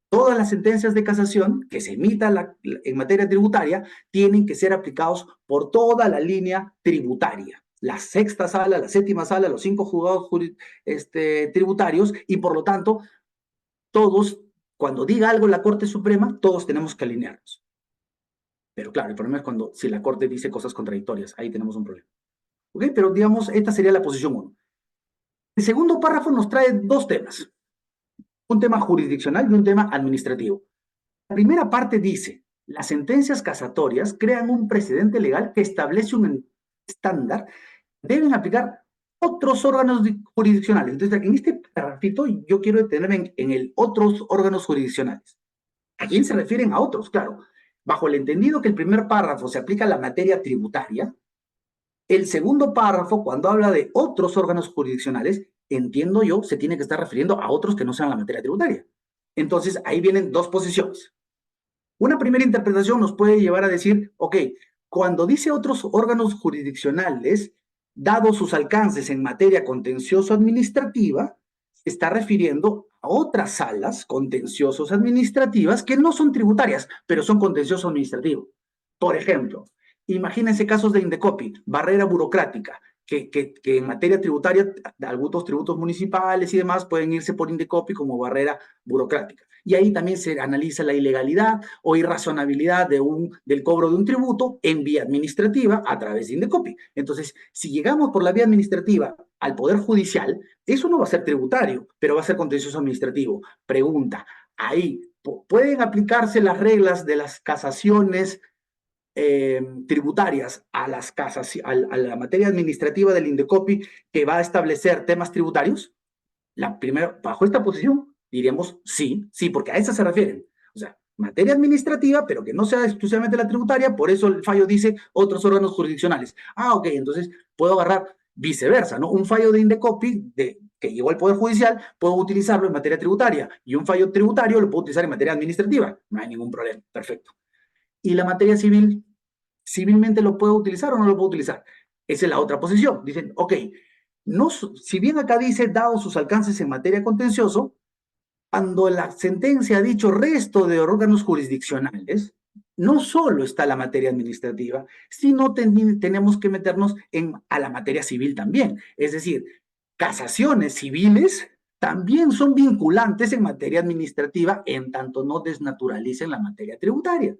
todas las sentencias de casación que se emitan en materia tributaria tienen que ser aplicados por toda la línea tributaria. La sexta sala, la séptima sala, los 5 juzgados tributarios y por lo tanto, todos, cuando diga algo la Corte Suprema, todos tenemos que alinearnos. Pero claro, el problema es si la Corte dice cosas contradictorias, ahí tenemos un problema. ¿Ok? Pero digamos, esta sería la posición 1. El segundo párrafo nos trae dos temas, un tema jurisdiccional y un tema administrativo. La primera parte dice, las sentencias casatorias crean un precedente legal que establece un estándar, deben aplicar otros órganos jurisdiccionales. Entonces, en este párrafito yo quiero detenerme en el otros órganos jurisdiccionales. ¿A quién se refieren a otros? Claro, bajo el entendido que el primer párrafo se aplica a la materia tributaria, el segundo párrafo, cuando habla de otros órganos jurisdiccionales, entiendo yo, se tiene que estar refiriendo a otros que no sean la materia tributaria. Entonces, ahí vienen dos posiciones. Una primera interpretación nos puede llevar a decir, ok, cuando dice otros órganos jurisdiccionales, dado sus alcances en materia contencioso-administrativa, se está refiriendo a otras salas contenciosos administrativas que no son tributarias, pero son contencioso administrativo. Por ejemplo, imagínense casos de Indecopi, barrera burocrática, que en materia tributaria, algunos tributos municipales y demás pueden irse por Indecopi como barrera burocrática. Y ahí también se analiza la ilegalidad o irrazonabilidad del cobro de un tributo en vía administrativa a través de Indecopi. Entonces, si llegamos por la vía administrativa al Poder Judicial, eso no va a ser tributario, pero va a ser contencioso administrativo. Pregunta, ahí, ¿pueden aplicarse las reglas de las casaciones tributarias a la materia administrativa del Indecopi que va a establecer temas tributarios? Bajo esta posición, diríamos sí, sí, porque a esa se refieren. O sea, materia administrativa, pero que no sea exclusivamente la tributaria, por eso el fallo dice otros órganos jurisdiccionales. Ok, entonces puedo agarrar viceversa, ¿no? Un fallo de Indecopi que llegó al Poder Judicial, puedo utilizarlo en materia tributaria, y un fallo tributario lo puedo utilizar en materia administrativa. No hay ningún problema, perfecto. Y la materia civil, civilmente lo puedo utilizar o no lo puedo utilizar. Esa es la otra posición. Dicen, ok, no, si bien acá dice, dado sus alcances en materia contencioso, cuando la sentencia ha dicho resto de órganos jurisdiccionales, no solo está la materia administrativa, sino tenemos que meternos a la materia civil también. Es decir, casaciones civiles también son vinculantes en materia administrativa en tanto no desnaturalicen la materia tributaria.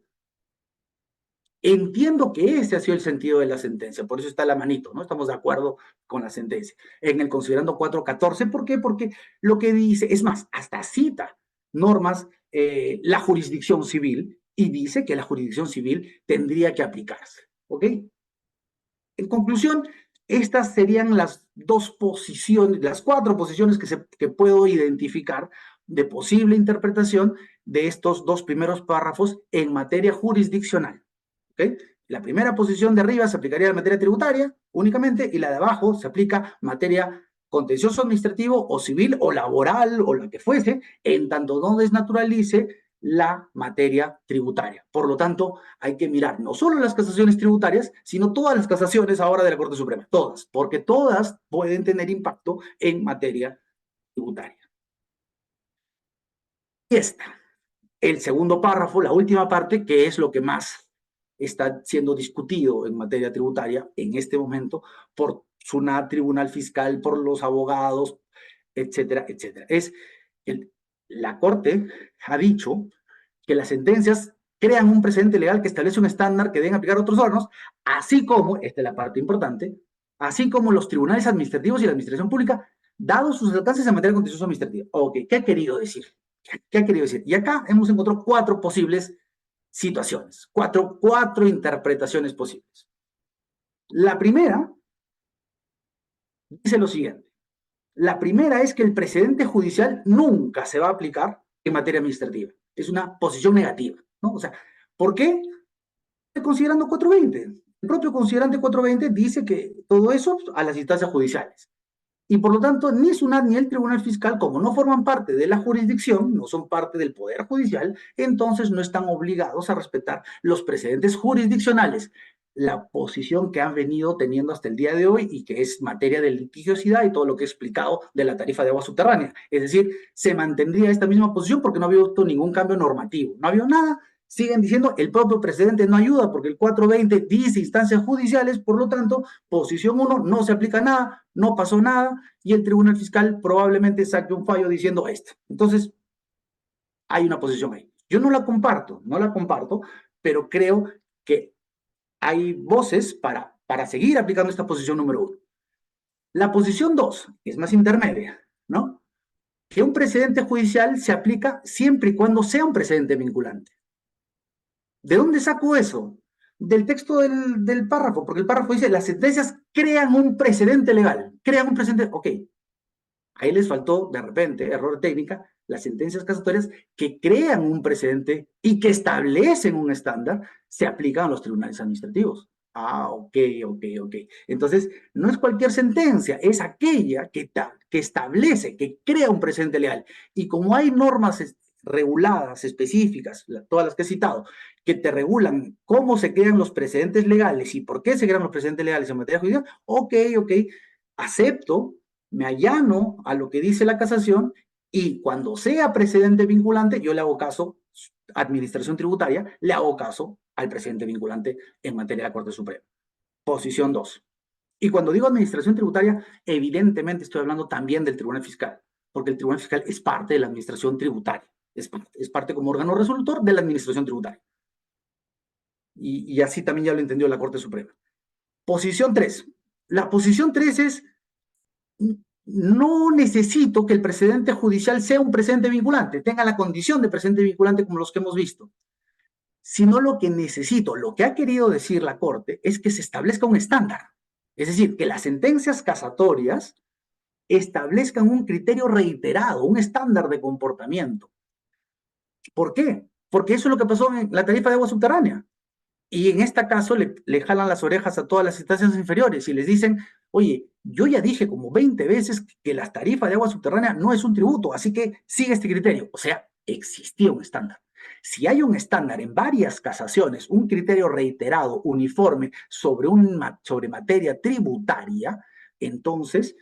Entiendo que ese ha sido el sentido de la sentencia, por eso está la manito, ¿no? Estamos de acuerdo con la sentencia. En el considerando 414, ¿por qué? Porque lo que dice, es más, hasta cita normas, la jurisdicción civil, y dice que la jurisdicción civil tendría que aplicarse, ¿ok? En conclusión, estas serían las dos posiciones, las cuatro posiciones que puedo identificar de posible interpretación de estos dos primeros párrafos en materia jurisdiccional. ¿Okay? La primera posición de arriba se aplicaría en materia tributaria únicamente y la de abajo se aplica materia contencioso administrativo o civil o laboral o la que fuese, en tanto no desnaturalice la materia tributaria. Por lo tanto, hay que mirar no solo las casaciones tributarias, sino todas las casaciones ahora de la Corte Suprema, todas, porque todas pueden tener impacto en materia tributaria. Y esta, el segundo párrafo, la última parte, que es lo que más está siendo discutido en materia tributaria en este momento por SUNAT, Tribunal Fiscal, por los abogados, etcétera, etcétera. La Corte ha dicho que las sentencias crean un precedente legal que establece un estándar que deben aplicar otros órganos, así como, esta es la parte importante, así como los tribunales administrativos y la administración pública, dados sus alcances en materia contencioso administrativa. Ok, ¿qué ha querido decir? ¿Qué ha querido decir? Y acá hemos encontrado cuatro posibles situaciones, cuatro interpretaciones posibles. La primera dice lo siguiente. La primera es que el precedente judicial nunca se va a aplicar en materia administrativa. Es una posición negativa, ¿no? O sea, ¿por qué? Considerando 420. El propio considerante 420 dice que todo eso a las instancias judiciales. Y por lo tanto, ni SUNAT ni el Tribunal Fiscal, como no forman parte de la jurisdicción, no son parte del Poder Judicial, entonces no están obligados a respetar los precedentes jurisdiccionales. La posición que han venido teniendo hasta el día de hoy y que es materia de litigiosidad y todo lo que he explicado de la tarifa de agua subterránea. Es decir, se mantendría esta misma posición porque no había ningún cambio normativo. No había nada. Siguen diciendo el propio precedente no ayuda porque el 420 dice instancias judiciales, por lo tanto, posición 1 no se aplica nada, no pasó nada y el Tribunal Fiscal probablemente saque un fallo diciendo esto. Entonces, hay una posición ahí. Yo no la comparto, pero creo que hay voces para seguir aplicando esta posición número 1. La posición 2 es más intermedia, ¿no? Que un precedente judicial se aplica siempre y cuando sea un precedente vinculante. ¿De dónde saco eso? Del texto del párrafo, porque el párrafo dice, las sentencias crean un precedente legal, crean un precedente, ok, ahí les faltó, de repente, error de técnica, las sentencias casatorias que crean un precedente y que establecen un estándar, se aplican a los tribunales administrativos. Ah, ok, ok, ok. Entonces, no es cualquier sentencia, es aquella que establece, que crea un precedente legal. Y como hay normas reguladas, específicas, todas las que he citado, que te regulan cómo se crean los precedentes legales y por qué se crean los precedentes legales en materia judicial, ok, ok, acepto, me allano a lo que dice la casación y cuando sea precedente vinculante, yo le hago caso, administración tributaria, le hago caso al precedente vinculante en materia de la Corte Suprema. Posición 2. Y cuando digo administración tributaria, evidentemente estoy hablando también del Tribunal Fiscal, porque el Tribunal Fiscal es parte de la administración tributaria, es parte como órgano resolutor de la administración tributaria. Y así también ya lo entendió la Corte Suprema. Posición 3. La posición 3 es no necesito que el precedente judicial sea un precedente vinculante, tenga la condición de precedente vinculante como los que hemos visto, sino lo que necesito, lo que ha querido decir la Corte es que se establezca un estándar. Es decir, que las sentencias casatorias establezcan un criterio reiterado, un estándar de comportamiento. ¿Por qué? Porque eso es lo que pasó en la tarifa de agua subterránea. Y en este caso le jalan las orejas a todas las instancias inferiores y les dicen, oye, yo ya dije como 20 veces que la tarifa de agua subterránea no es un tributo, así que sigue este criterio. O sea, existía un estándar. Si hay un estándar en varias casaciones, un criterio reiterado, uniforme, sobre materia tributaria, entonces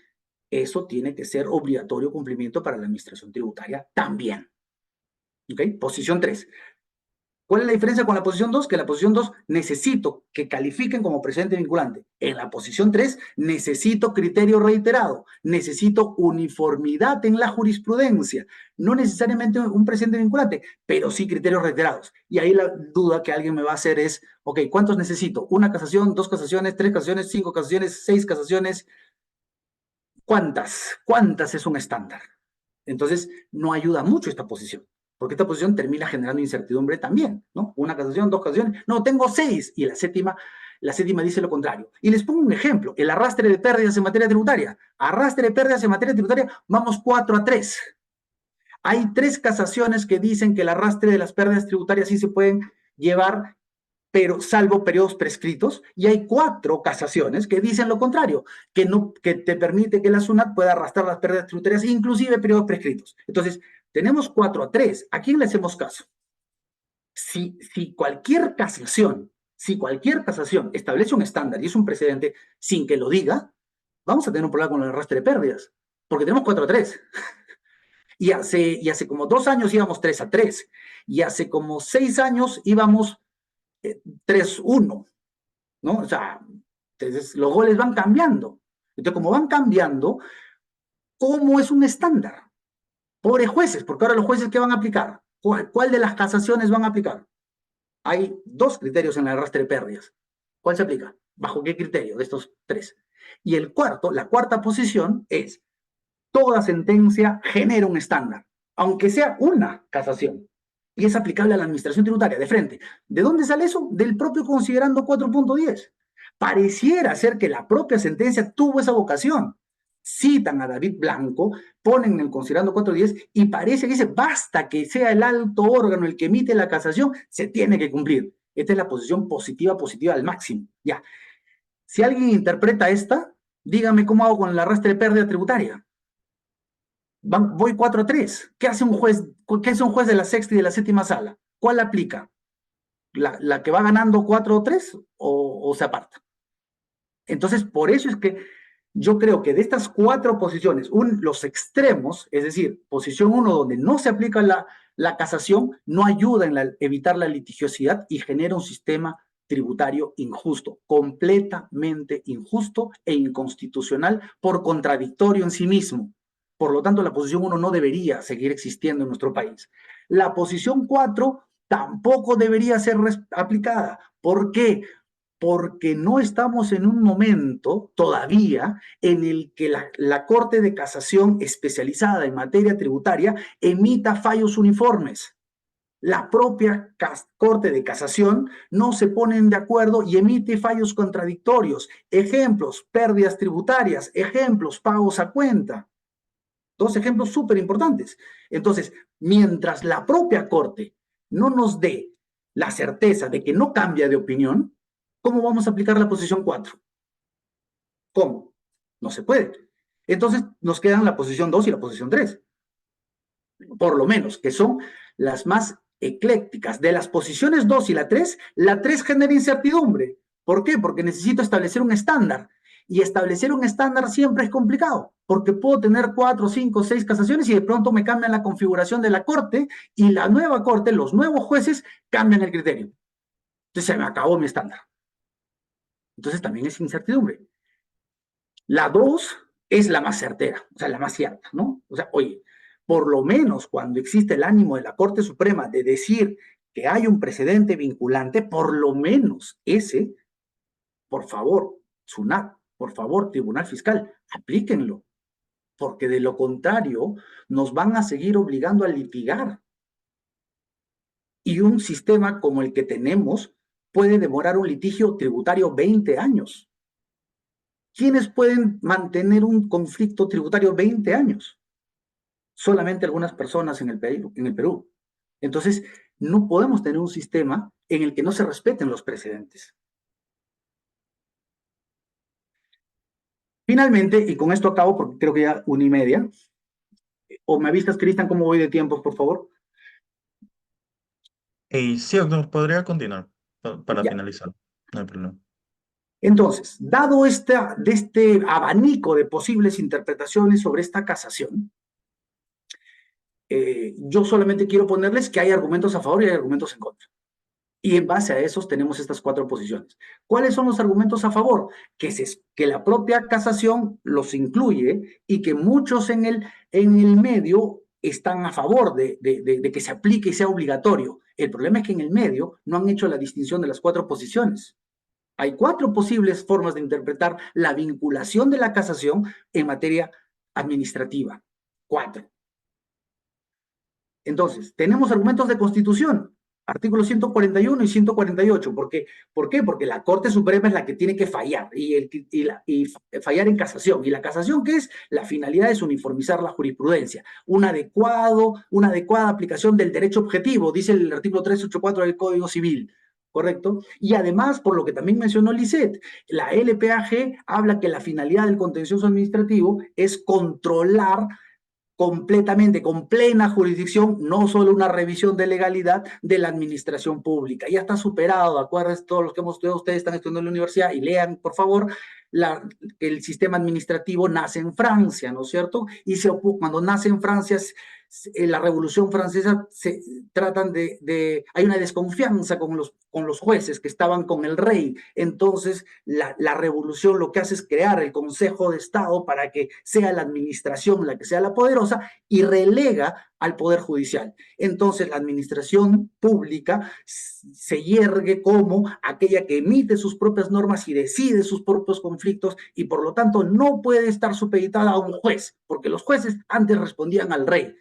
eso tiene que ser obligatorio cumplimiento para la administración tributaria también. ¿Ok? Posición 3. ¿Cuál es la diferencia con la posición 2? Que en la posición 2 necesito que califiquen como precedente vinculante. En la posición 3 necesito criterio reiterado, necesito uniformidad en la jurisprudencia, no necesariamente un precedente vinculante, pero sí criterios reiterados. Y ahí la duda que alguien me va a hacer es, ok, ¿cuántos necesito? ¿Una casación, dos casaciones, tres casaciones, cinco casaciones, seis casaciones? ¿Cuántas? ¿Cuántas es un estándar? Entonces, no ayuda mucho esta posición, porque esta posición termina generando incertidumbre también, ¿no? Una casación, dos casaciones, no, tengo seis, y la séptima dice lo contrario. Y les pongo un ejemplo, el arrastre de pérdidas en materia tributaria. Arrastre de pérdidas en materia tributaria, vamos 4-3. Hay tres casaciones que dicen que el arrastre de las pérdidas tributarias sí se pueden llevar, pero salvo periodos prescritos, y hay 4 casaciones que dicen lo contrario, que te permite que la SUNAT pueda arrastrar las pérdidas tributarias, inclusive periodos prescritos. Entonces, tenemos 4-3. ¿A quién le hacemos caso? Si cualquier casación establece un estándar y es un precedente sin que lo diga, vamos a tener un problema con el arrastre de pérdidas, porque tenemos 4-3. Y hace como 2 años íbamos 3-3, y hace como 6 años íbamos 3-1, ¿no? O sea, entonces los goles van cambiando. Entonces, como van cambiando, ¿cómo es un estándar? Pobres jueces, porque ahora los jueces, ¿qué van a aplicar? ¿Cuál de las casaciones van a aplicar? Hay 2 criterios en el arrastre de pérdidas. ¿Cuál se aplica? ¿Bajo qué criterio de estos 3? Y la cuarta posición es, toda sentencia genera un estándar, aunque sea una casación, y es aplicable a la administración tributaria de frente. ¿De dónde sale eso? Del propio considerando 4.10. Pareciera ser que la propia sentencia tuvo esa vocación. Citan a David Blanco, ponen en el considerando 4.10 y parece que dice, basta que sea el alto órgano el que emite la casación, se tiene que cumplir. Esta es la posición positiva, positiva al máximo. Ya. Si alguien interpreta esta, dígame cómo hago con el arrastre de pérdida tributaria. Voy 4-3. ¿Qué hace un juez? ¿Qué hace un juez de la sexta y de la séptima sala? ¿Cuál aplica? ¿La que va ganando 4-3 o se aparta? Entonces, por eso es que yo creo que de estas 4 posiciones, los extremos, es decir, posición 1 donde no se aplica la casación, no ayuda en evitar la litigiosidad y genera un sistema tributario injusto, completamente injusto e inconstitucional por contradictorio en sí mismo. Por lo tanto, la posición 1 no debería seguir existiendo en nuestro país. La posición 4 tampoco debería ser aplicada. ¿Por qué? Porque no estamos en un momento todavía en el que la Corte de Casación especializada en materia tributaria emita fallos uniformes. La propia Corte de Casación no se ponen de acuerdo y emite fallos contradictorios. Ejemplos, pérdidas tributarias, ejemplos, pagos a cuenta. 2 ejemplos súper importantes. Entonces, mientras la propia Corte no nos dé la certeza de que no cambia de opinión, ¿cómo vamos a aplicar la posición 4? ¿Cómo? No se puede. Entonces nos quedan la posición 2 y la posición 3, por lo menos, que son las más eclécticas. De las posiciones 2 y la 3 genera incertidumbre. ¿Por qué? Porque necesito establecer un estándar. Y establecer un estándar siempre es complicado, porque puedo tener 4, 5, 6 casaciones y de pronto me cambian la configuración de la corte y la nueva corte, los nuevos jueces, cambian el criterio. Entonces se me acabó mi estándar. Entonces también es incertidumbre. La 2 es la más certera, o sea, la más cierta, ¿no? O sea, oye, por lo menos cuando existe el ánimo de la Corte Suprema de decir que hay un precedente vinculante, por lo menos ese, por favor, SUNAT, por favor, Tribunal Fiscal, aplíquenlo, porque de lo contrario nos van a seguir obligando a litigar. Y un sistema como el que tenemos puede demorar un litigio tributario 20 años. ¿Quiénes pueden mantener un conflicto tributario 20 años? Solamente algunas personas en el Perú. Entonces, no podemos tener un sistema en el que no se respeten los precedentes. Finalmente, y con esto acabo porque creo que ya 1:30, o me avisas, Cristian, cómo voy de tiempos, por favor. Y sí, doctor, podría continuar para Ya. finalizar. No hay problema. Entonces, dado de este abanico de posibles interpretaciones sobre esta casación, yo solamente quiero ponerles que hay argumentos a favor y hay argumentos en contra. Y en base a esos tenemos estas cuatro posiciones. ¿Cuáles son los argumentos a favor? Que la propia casación los incluye y que muchos en el medio están a favor de que se aplique y sea obligatorio. El problema es que en el medio no han hecho la distinción de las cuatro posiciones. Hay cuatro posibles formas de interpretar la vinculación de la casación en materia administrativa. Cuatro. Entonces, tenemos argumentos de constitución, artículos 141 y 148. ¿Por qué? Porque la Corte Suprema es la que tiene que fallar y fallar en casación. ¿Y la casación qué es? La finalidad es uniformizar la jurisprudencia, una adecuada aplicación del derecho objetivo, dice el artículo 384 del Código Civil. ¿Correcto? Y además, por lo que también mencionó Lisset, la LPAG habla que la finalidad del contencioso administrativo es controlar completamente, con plena jurisdicción, no solo una revisión de legalidad de la administración pública. Ya está superado, acuérdense, todos los que hemos estudiado, ustedes están estudiando en la universidad y lean, por favor, el sistema administrativo nace en Francia, ¿no es cierto? Y cuando nace en Francia, la Revolución Francesa, se tratan hay una desconfianza con los jueces que estaban con el rey. Entonces, la revolución lo que hace es crear el Consejo de Estado para que sea la administración la que sea la poderosa y relega al Poder Judicial. Entonces, la administración pública se yergue como aquella que emite sus propias normas y decide sus propios conflictos y por lo tanto no puede estar supeditada a un juez, porque los jueces antes respondían al rey.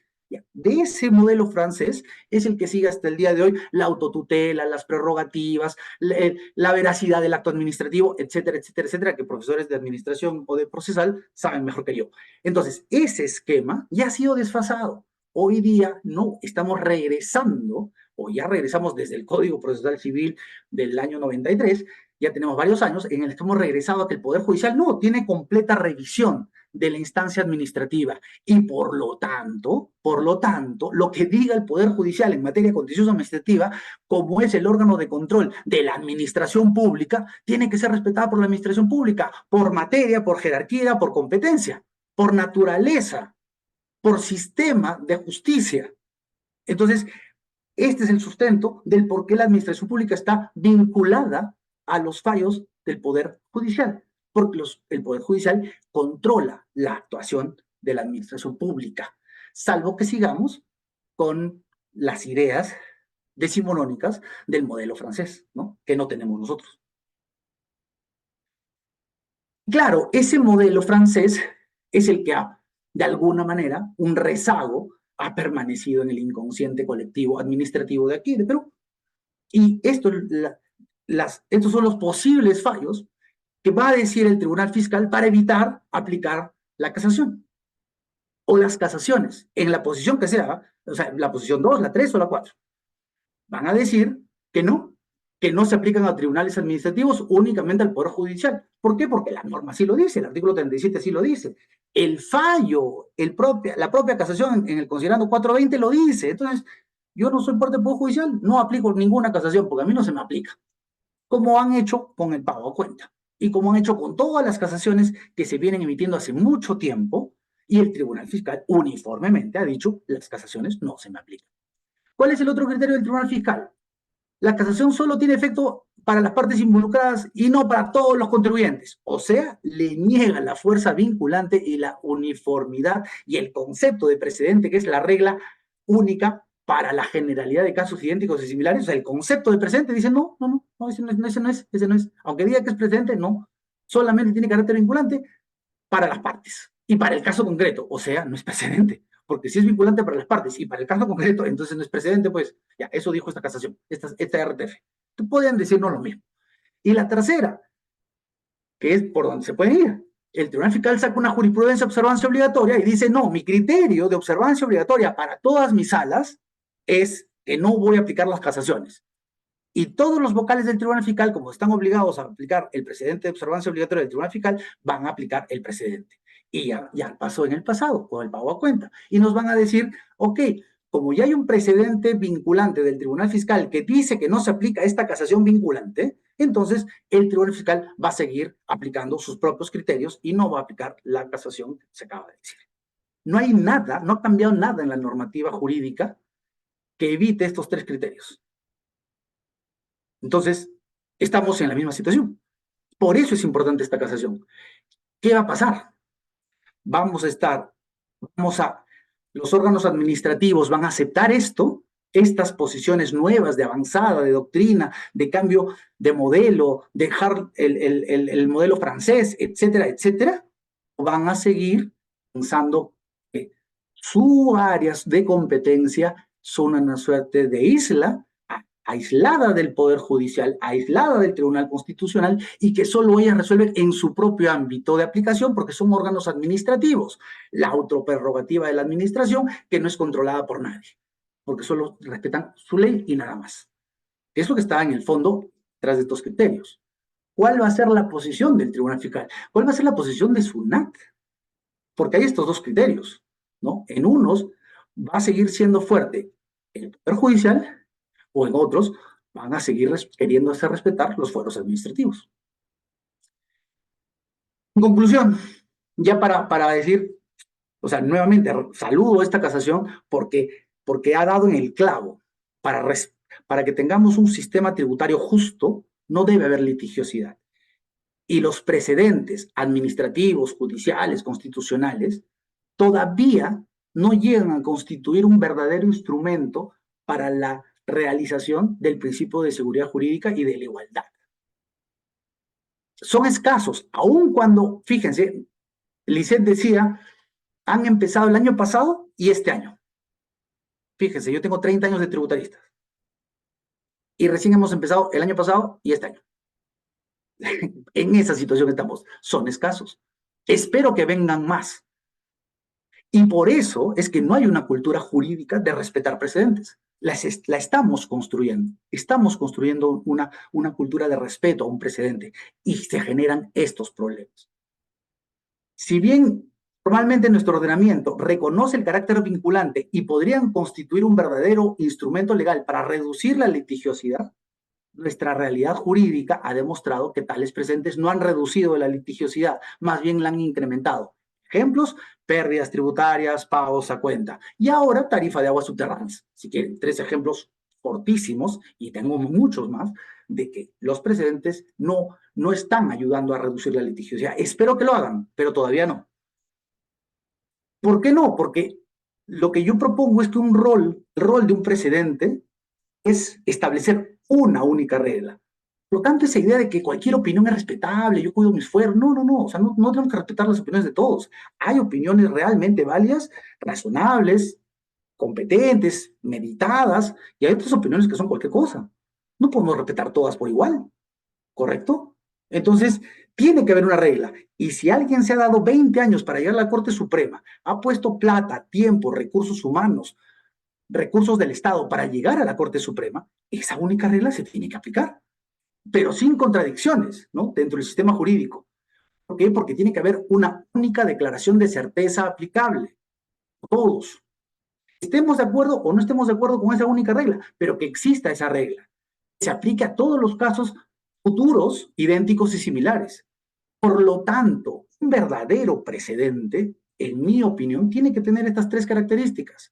De ese modelo francés es el que sigue hasta el día de hoy la autotutela, las prerrogativas, la veracidad del acto administrativo, etcétera, etcétera, etcétera, que profesores de administración o de procesal saben mejor que yo. Entonces, ese esquema ya ha sido desfasado. Hoy día no estamos regresando, o ya regresamos desde el Código Procesal Civil del año 93, ya tenemos varios años en el que hemos regresado a que el Poder Judicial no tiene completa revisión de la instancia administrativa y por lo tanto, lo que diga el Poder Judicial en materia contencioso administrativa, como es el órgano de control de la administración pública, tiene que ser respetada por la administración pública, por materia, por jerarquía, por competencia, por naturaleza, por sistema de justicia. Entonces, este es el sustento del por qué la administración pública está vinculada a los fallos del Poder Judicial, porque el Poder Judicial controla la actuación de la administración pública, salvo que sigamos con las ideas decimonónicas del modelo francés, ¿no? Que no tenemos nosotros. Claro, ese modelo francés es el que ha, de alguna manera, un rezago ha permanecido en el inconsciente colectivo administrativo de aquí, de Perú. Y estos son los posibles fallos que va a decir el Tribunal Fiscal para evitar aplicar la casación o las casaciones en la posición que sea, o sea, la posición 2, la 3 o la 4. Van a decir que no se aplican a tribunales administrativos, únicamente al Poder Judicial. ¿Por qué? Porque la norma sí lo dice, el artículo 37 sí lo dice. El fallo, la propia casación en el considerando 420 lo dice. Entonces, yo no soy parte del Poder Judicial, no aplico ninguna casación, porque a mí no se me aplica. Como han hecho con el pago a cuenta y como han hecho con todas las casaciones que se vienen emitiendo hace mucho tiempo, y el Tribunal Fiscal uniformemente ha dicho, las casaciones no se me aplican. ¿Cuál es el otro criterio del Tribunal Fiscal? La casación solo tiene efecto para las partes involucradas y no para todos los contribuyentes. O sea, le niega la fuerza vinculante y la uniformidad y el concepto de precedente, que es la regla única para la generalidad de casos idénticos y similares. O sea, el concepto de precedente dice, no, ese no es. Aunque diga que es precedente, no. Solamente tiene carácter vinculante para las partes y para el caso concreto. O sea, no es precedente. Porque si es vinculante para las partes y para el caso concreto, entonces no es precedente, pues ya, eso dijo esta casación, esta RTF. Podrían decirnos lo mismo. Y la tercera, que es por donde se pueden ir. El Tribunal Fiscal saca una jurisprudencia de observancia obligatoria y dice, no, mi criterio de observancia obligatoria para todas mis salas es que no voy a aplicar las casaciones. Y todos los vocales del Tribunal Fiscal, como están obligados a aplicar el precedente de observancia obligatoria del Tribunal Fiscal, van a aplicar el precedente. Y ya pasó en el pasado, con el pago a cuenta. Y nos van a decir, ok, como ya hay un precedente vinculante del Tribunal Fiscal que dice que no se aplica esta casación vinculante, entonces el Tribunal Fiscal va a seguir aplicando sus propios criterios y no va a aplicar la casación que se acaba de decir. No hay nada, no ha cambiado nada en la normativa jurídica que evite estos tres criterios. Entonces, estamos en la misma situación. Por eso es importante esta casación. ¿Qué va a pasar? Vamos a estar, vamos a, los órganos administrativos van a aceptar esto, estas posiciones nuevas de avanzada, de doctrina, de cambio de modelo, dejar el modelo francés, etcétera, etcétera, o van a seguir pensando que sus áreas de competencia son una suerte de isla aislada del Poder Judicial, aislada del Tribunal Constitucional y que solo ellas resuelven en su propio ámbito de aplicación porque son órganos administrativos. La autoprerrogativa de la administración que no es controlada por nadie, porque solo respetan su ley y nada más. Es lo que está en el fondo tras de estos criterios. ¿Cuál va a ser la posición del Tribunal Fiscal? ¿Cuál va a ser la posición de SUNAT? Porque hay estos dos criterios, ¿no? En unos va a seguir siendo fuerte el Poder Judicial o en otros van a seguir queriendo hacer respetar los fueros administrativos. En conclusión, ya para decir, o sea, nuevamente saludo esta casación porque ha dado en el clavo. Para que tengamos un sistema tributario justo, no debe haber litigiosidad. Y los precedentes administrativos, judiciales, constitucionales, todavía no llegan a constituir un verdadero instrumento para la realización del principio de seguridad jurídica y de la igualdad. Son escasos, aun cuando, fíjense, Lisset decía, han empezado el año pasado y este año. Fíjense, yo tengo 30 años de tributarista y recién hemos empezado el año pasado y este año. En esa situación estamos, son escasos. Espero que vengan más. Y por eso es que no hay una cultura jurídica de respetar precedentes. La estamos construyendo. Estamos construyendo una cultura de respeto a un precedente y se generan estos problemas. Si bien formalmente nuestro ordenamiento reconoce el carácter vinculante y podrían constituir un verdadero instrumento legal para reducir la litigiosidad, nuestra realidad jurídica ha demostrado que tales precedentes no han reducido la litigiosidad, más bien la han incrementado. Ejemplos, pérdidas tributarias, pagos a cuenta. Y ahora, tarifa de aguas subterráneas. Si quieren, 3 ejemplos fortísimos, y tengo muchos más, de que los precedentes no están ayudando a reducir la litigiosidad. Espero que lo hagan, pero todavía no. ¿Por qué no? Porque lo que yo propongo es que el rol de un precedente es establecer una única regla. Por lo tanto, esa idea de que cualquier opinión es respetable, yo cuido mis fueros, no, o sea, no tenemos que respetar las opiniones de todos. Hay opiniones realmente válidas, razonables, competentes, meditadas, y hay otras opiniones que son cualquier cosa. No podemos respetar todas por igual, ¿correcto? Entonces, tiene que haber una regla. Y si alguien se ha dado 20 años para llegar a la Corte Suprema, ha puesto plata, tiempo, recursos humanos, recursos del Estado para llegar a la Corte Suprema, esa única regla se tiene que aplicar, pero sin contradicciones, ¿no? Dentro del sistema jurídico. ¿Por qué? Porque tiene que haber una única declaración de certeza aplicable. Todos. Estemos de acuerdo o no estemos de acuerdo con esa única regla, pero que exista esa regla. Se aplique a todos los casos futuros, idénticos y similares. Por lo tanto, un verdadero precedente, en mi opinión, tiene que tener estas 3 características.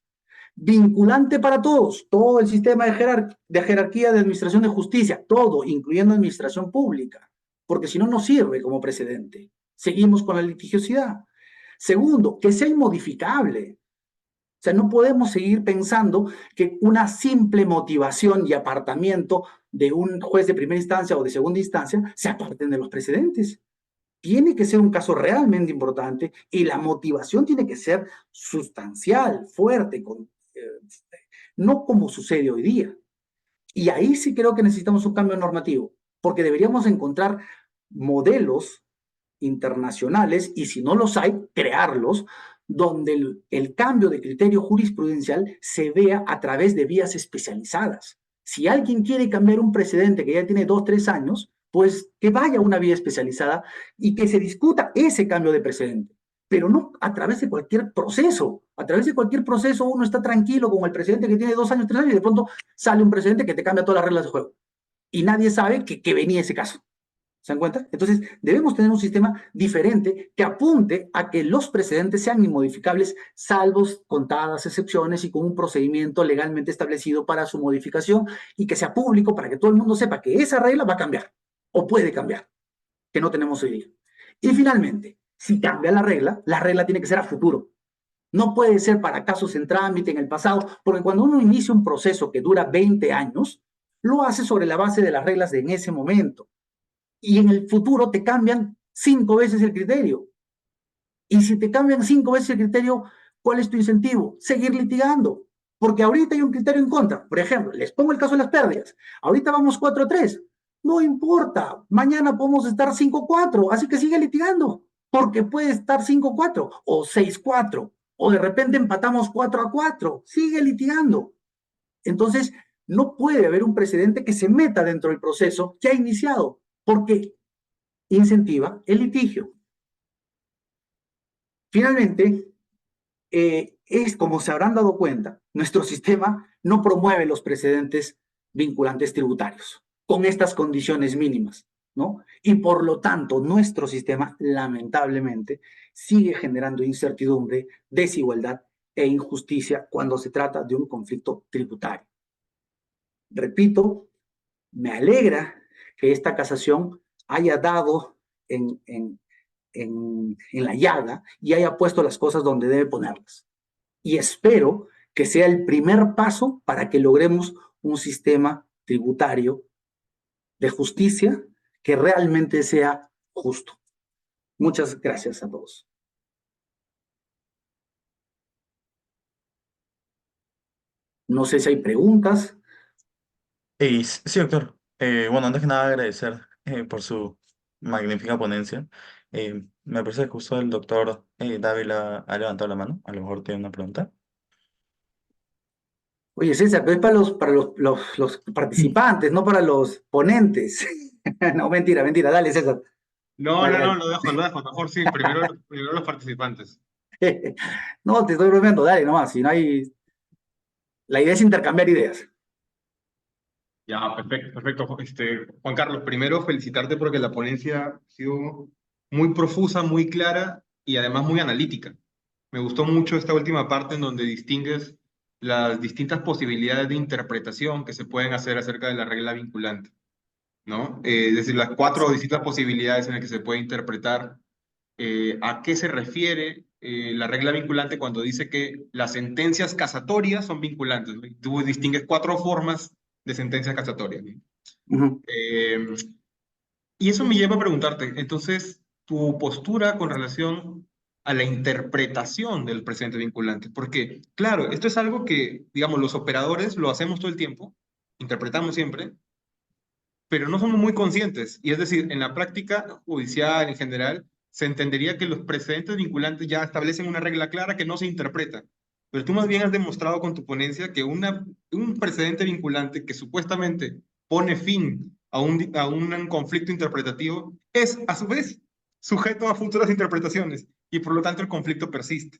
Vinculante para todos, todo el sistema de jerarquía de administración de justicia, todo, incluyendo administración pública, porque si no, no sirve como precedente. Seguimos con la litigiosidad. Segundo, que sea inmodificable. O sea, no podemos seguir pensando que una simple motivación y apartamiento de un juez de primera instancia o de segunda instancia se aparten de los precedentes. Tiene que ser un caso realmente importante y la motivación tiene que ser sustancial, fuerte, no como sucede hoy día. Y ahí sí creo que necesitamos un cambio normativo, porque deberíamos encontrar modelos internacionales y si no los hay, crearlos, donde el cambio de criterio jurisprudencial se vea a través de vías especializadas. Si alguien quiere cambiar un precedente que ya tiene 2, 3 años, pues que vaya a una vía especializada y que se discuta ese cambio de precedente, pero no a través de cualquier proceso. A través de cualquier proceso uno está tranquilo con el precedente que tiene 2 años, 3 años y de pronto sale un precedente que te cambia todas las reglas de juego. Y nadie sabe que venía ese caso. ¿Se dan cuenta? Entonces, debemos tener un sistema diferente que apunte a que los precedentes sean inmodificables, salvo contadas excepciones y con un procedimiento legalmente establecido para su modificación y que sea público para que todo el mundo sepa que esa regla va a cambiar o puede cambiar, que no tenemos hoy día. Y finalmente, si cambia la regla tiene que ser a futuro. No puede ser para casos en trámite en el pasado, porque cuando uno inicia un proceso que dura 20 años, lo hace sobre la base de las reglas de en ese momento y en el futuro te cambian 5 veces el criterio. Y si te cambian 5 veces el criterio, ¿cuál es tu incentivo? Seguir litigando. Porque ahorita hay un criterio en contra. Por ejemplo, les pongo el caso de las pérdidas. Ahorita vamos 4-3. No importa. Mañana podemos estar 5-4. Así que sigue litigando. Porque puede estar 5-4 o 6-4. O de repente empatamos 4-4. Sigue litigando. Entonces, no puede haber un precedente que se meta dentro del proceso que ha iniciado. Porque incentiva el litigio. Finalmente, es como se habrán dado cuenta, nuestro sistema no promueve los precedentes vinculantes tributarios con estas condiciones mínimas, ¿no? Y por lo tanto, nuestro sistema, lamentablemente, sigue generando incertidumbre, desigualdad e injusticia cuando se trata de un conflicto tributario. Repito, me alegra que esta casación haya dado en la llaga y haya puesto las cosas donde debe ponerlas. Y espero que sea el primer paso para que logremos un sistema tributario de justicia que realmente sea justo. Muchas gracias a todos. No sé si hay preguntas. Sí, doctor. Bueno, antes que nada agradecer por su magnífica ponencia. Me parece que justo el doctor Dávila ha levantado la mano. A lo mejor tiene una pregunta. Oye, César, pero es para los Mm. participantes, no para los ponentes. No, mentira, mentira. Dale, César. No, Dale, no, no, dale. lo dejo. Mejor sí, primero los participantes. No, te estoy bromeando, dale nomás. Si no hay. La idea es intercambiar ideas. Ya, perfecto, perfecto. Juan Carlos, primero felicitarte porque la ponencia ha sido muy profusa, muy clara y además muy analítica. Me gustó mucho esta última parte en donde distingues las distintas posibilidades de interpretación que se pueden hacer acerca de la regla vinculante, ¿no? Es decir, las cuatro distintas posibilidades en las que se puede interpretar a qué se refiere la regla vinculante cuando dice que las sentencias casatorias son vinculantes, ¿no? Y tú distingues cuatro formas de sentencias casatorias, ¿no? Ujú. Eh, y eso me lleva a preguntarte, entonces, tu postura con relación a la interpretación del presente vinculante, porque, claro, esto es algo que, digamos, los operadores lo hacemos todo el tiempo, interpretamos siempre, pero no somos muy conscientes. Y es decir, en la práctica judicial en general, se entendería que los precedentes vinculantes ya establecen una regla clara que no se interpreta. Pero tú más bien has demostrado con tu ponencia que un precedente vinculante que supuestamente pone fin a un conflicto interpretativo es, a su vez, sujeto a futuras interpretaciones y por lo tanto el conflicto persiste,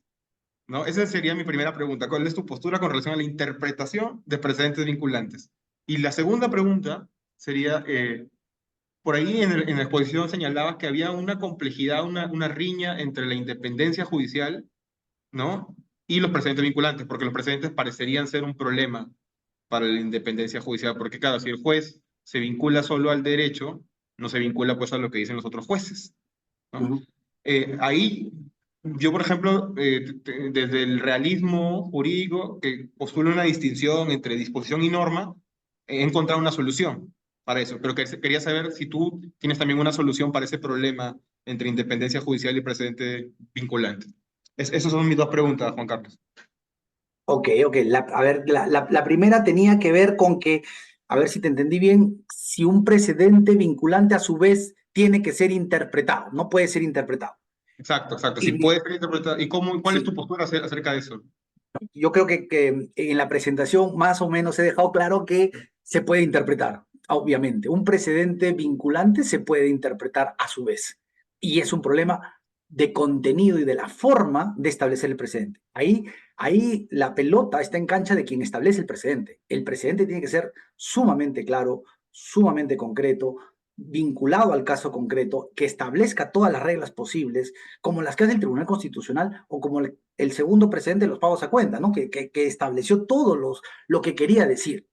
¿no? Esa sería mi primera pregunta. ¿Cuál es tu postura con relación a la interpretación de precedentes vinculantes? Y la segunda pregunta sería, por ahí en la exposición señalabas que había una complejidad, una riña entre la independencia judicial, ¿no? Y los precedentes vinculantes, porque los precedentes parecerían ser un problema para la independencia judicial, porque claro, si el juez se vincula solo al derecho, no se vincula pues a lo que dicen los otros jueces, ¿no? Ujú. Ahí yo, por ejemplo, desde el realismo jurídico, que postula una distinción entre disposición y norma, he encontrado una solución para eso, pero quería saber si tú tienes también una solución para ese problema entre independencia judicial y precedente vinculante. Esas son mis dos preguntas, Juan Carlos. Ok, ok. A ver, la primera tenía que ver con que, a ver si te entendí bien, si un precedente vinculante a su vez tiene que ser interpretado, no puede ser interpretado. Exacto, exacto. Si Y mi- puedes ser interpretado, ¿y cuál es tu sí, postura acerca de eso? yo creo que en la presentación más o menos he dejado claro que se puede interpretar, obviamente. Un precedente vinculante se puede interpretar a su vez. Y es un problema de contenido y de la forma de establecer el precedente. Ahí la pelota está en cancha de quien establece el precedente. El precedente tiene que ser sumamente claro, sumamente concreto, vinculado al caso concreto, que establezca todas las reglas posibles, como las que hace el Tribunal Constitucional o como el segundo precedente de los pagos a cuenta, ¿no? Que estableció todo lo que quería decir.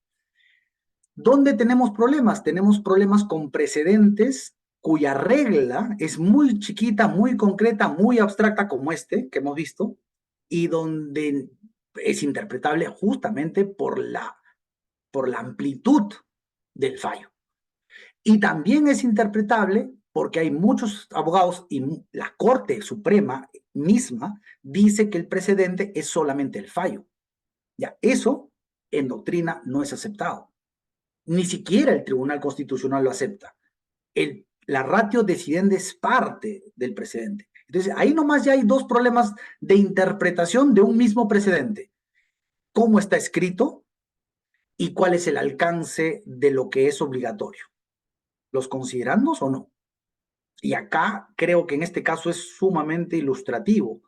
¿Dónde tenemos problemas? Tenemos problemas con precedentes cuya regla es muy chiquita, muy concreta, muy abstracta como este que hemos visto, y donde es interpretable justamente por la amplitud del fallo. Y también es interpretable porque hay muchos abogados y la Corte Suprema misma dice que el precedente es solamente el fallo. Ya, eso en doctrina no es aceptado. Ni siquiera el Tribunal Constitucional lo acepta. La ratio decidente es parte del precedente. Entonces, ahí nomás ya hay dos problemas de interpretación de un mismo precedente. ¿Cómo está escrito y cuál es el alcance de lo que es obligatorio? ¿Los considerandos o no? Y acá creo que en este caso es sumamente ilustrativo,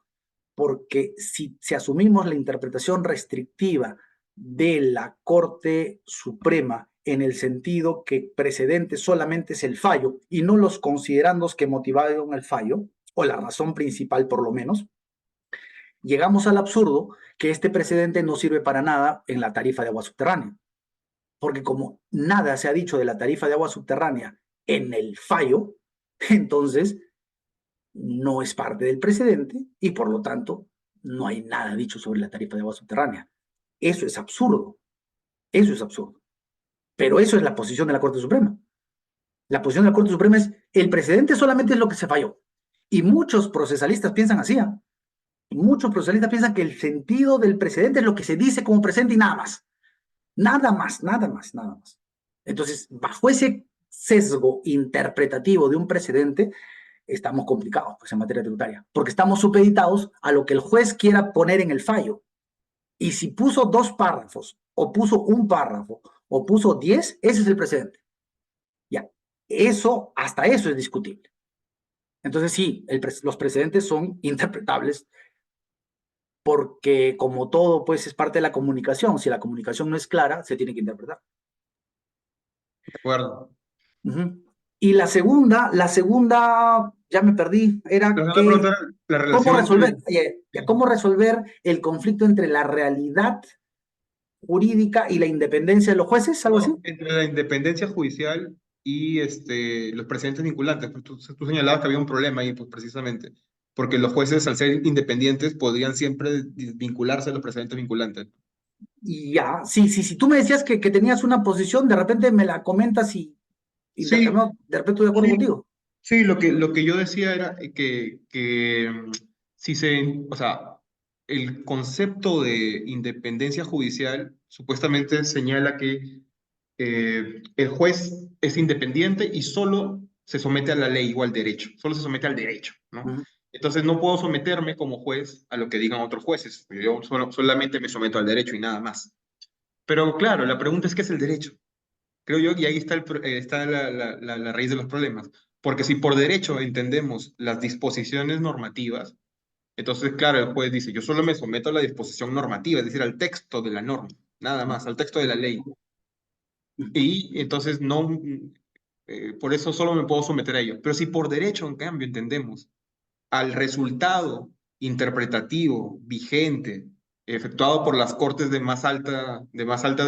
porque si asumimos la interpretación restrictiva de la Corte Suprema en el sentido que precedente solamente es el fallo y no los considerandos que motivaron el fallo, o la razón principal por lo menos, llegamos al absurdo que este precedente no sirve para nada en la tarifa de agua subterránea. Porque como nada se ha dicho de la tarifa de agua subterránea en el fallo, entonces no es parte del precedente y por lo tanto no hay nada dicho sobre la tarifa de agua subterránea. Eso es absurdo, eso es absurdo. Pero eso es la posición de la Corte Suprema. La posición de la Corte Suprema es el precedente solamente es lo que se falló. Y muchos procesalistas piensan así, ¿eh? Muchos procesalistas piensan que el sentido del precedente es lo que se dice como precedente y nada más. Nada más, nada más, nada más. Entonces, bajo ese sesgo interpretativo de un precedente, estamos complicados pues, en materia tributaria, porque estamos supeditados a lo que el juez quiera poner en el fallo. Y si puso 2 párrafos, o puso un párrafo, o puso 10, ese es el precedente. Ya, eso, hasta eso es discutible. Entonces sí, los precedentes son interpretables porque como todo, pues es parte de la comunicación. Si la comunicación no es clara, se tiene que interpretar. De acuerdo. Y la segunda, ya me perdí, era La que pregunta era la relación entre, cómo resolver el conflicto entre la realidad jurídica y la independencia de los jueces, algo así. no, entre la independencia judicial y los precedentes vinculantes. Pues tú señalabas que había un problema ahí, pues precisamente, porque los jueces, al ser independientes, podrían siempre vincularse a los precedentes vinculantes. Y ya, sí, tú me decías que tenías una posición, de repente me la comentas y Sí, intercambiamos, de repente estoy de acuerdo sí, contigo. sí, lo que yo decía era que si o sea, el concepto de independencia judicial supuestamente señala que el juez es independiente y solo se somete a la ley o al derecho, solo se somete al derecho, ¿no? Ujú. Entonces no puedo someterme como juez a lo que digan otros jueces, yo solamente me someto al derecho y nada más. Pero claro, la pregunta es, ¿qué es el derecho? Creo yo, y ahí está, está la raíz de los problemas. Porque si por derecho entendemos las disposiciones normativas, entonces, claro, el juez dice, yo solo me someto a la disposición normativa, es decir, al texto de la norma, nada más, al texto de la ley. Y entonces no, por eso solo me puedo someter a ello. Pero si por derecho, en cambio, entendemos al resultado interpretativo vigente efectuado por las cortes de más alta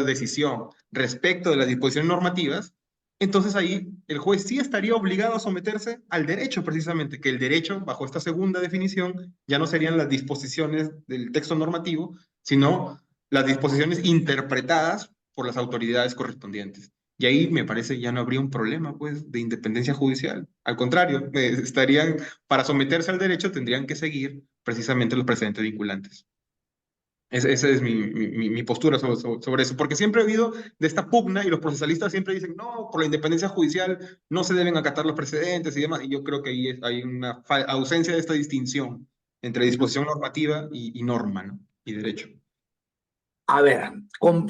decisión respecto de las disposiciones normativas, entonces ahí el juez sí estaría obligado a someterse al derecho precisamente, que el derecho, bajo esta segunda definición, ya no serían las disposiciones del texto normativo, sino las disposiciones interpretadas por las autoridades correspondientes. Y ahí me parece ya no habría un problema, pues, de independencia judicial. Al contrario, estarían, para someterse al derecho, tendrían que seguir precisamente los precedentes vinculantes. Esa es mi postura sobre eso, porque siempre ha habido de esta pugna y los procesalistas siempre dicen, no, por la independencia judicial no se deben acatar los precedentes y demás, y yo creo que ahí hay una ausencia de esta distinción entre disposición normativa y norma, ¿no? Y derecho. A ver,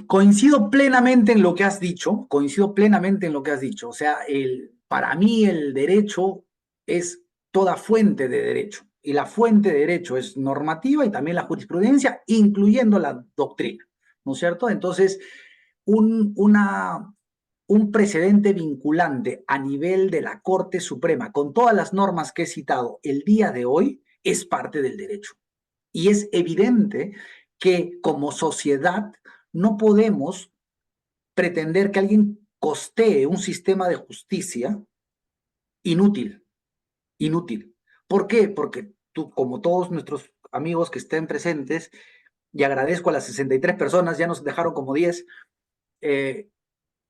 coincido plenamente en lo que has dicho, coincido plenamente en lo que has dicho. O sea, para mí el derecho es toda fuente de derecho. Y la fuente de derecho es normativa y también la jurisprudencia, incluyendo la doctrina, ¿no es cierto? Entonces, una un precedente vinculante a nivel de la Corte Suprema, con todas las normas que he citado el día de hoy, es parte del derecho. Y es evidente que como sociedad no podemos pretender que alguien costee un sistema de justicia inútil, inútil. ¿Por qué? Porque tú, como todos nuestros amigos que estén presentes, y agradezco a las 63 personas, ya nos dejaron como 10,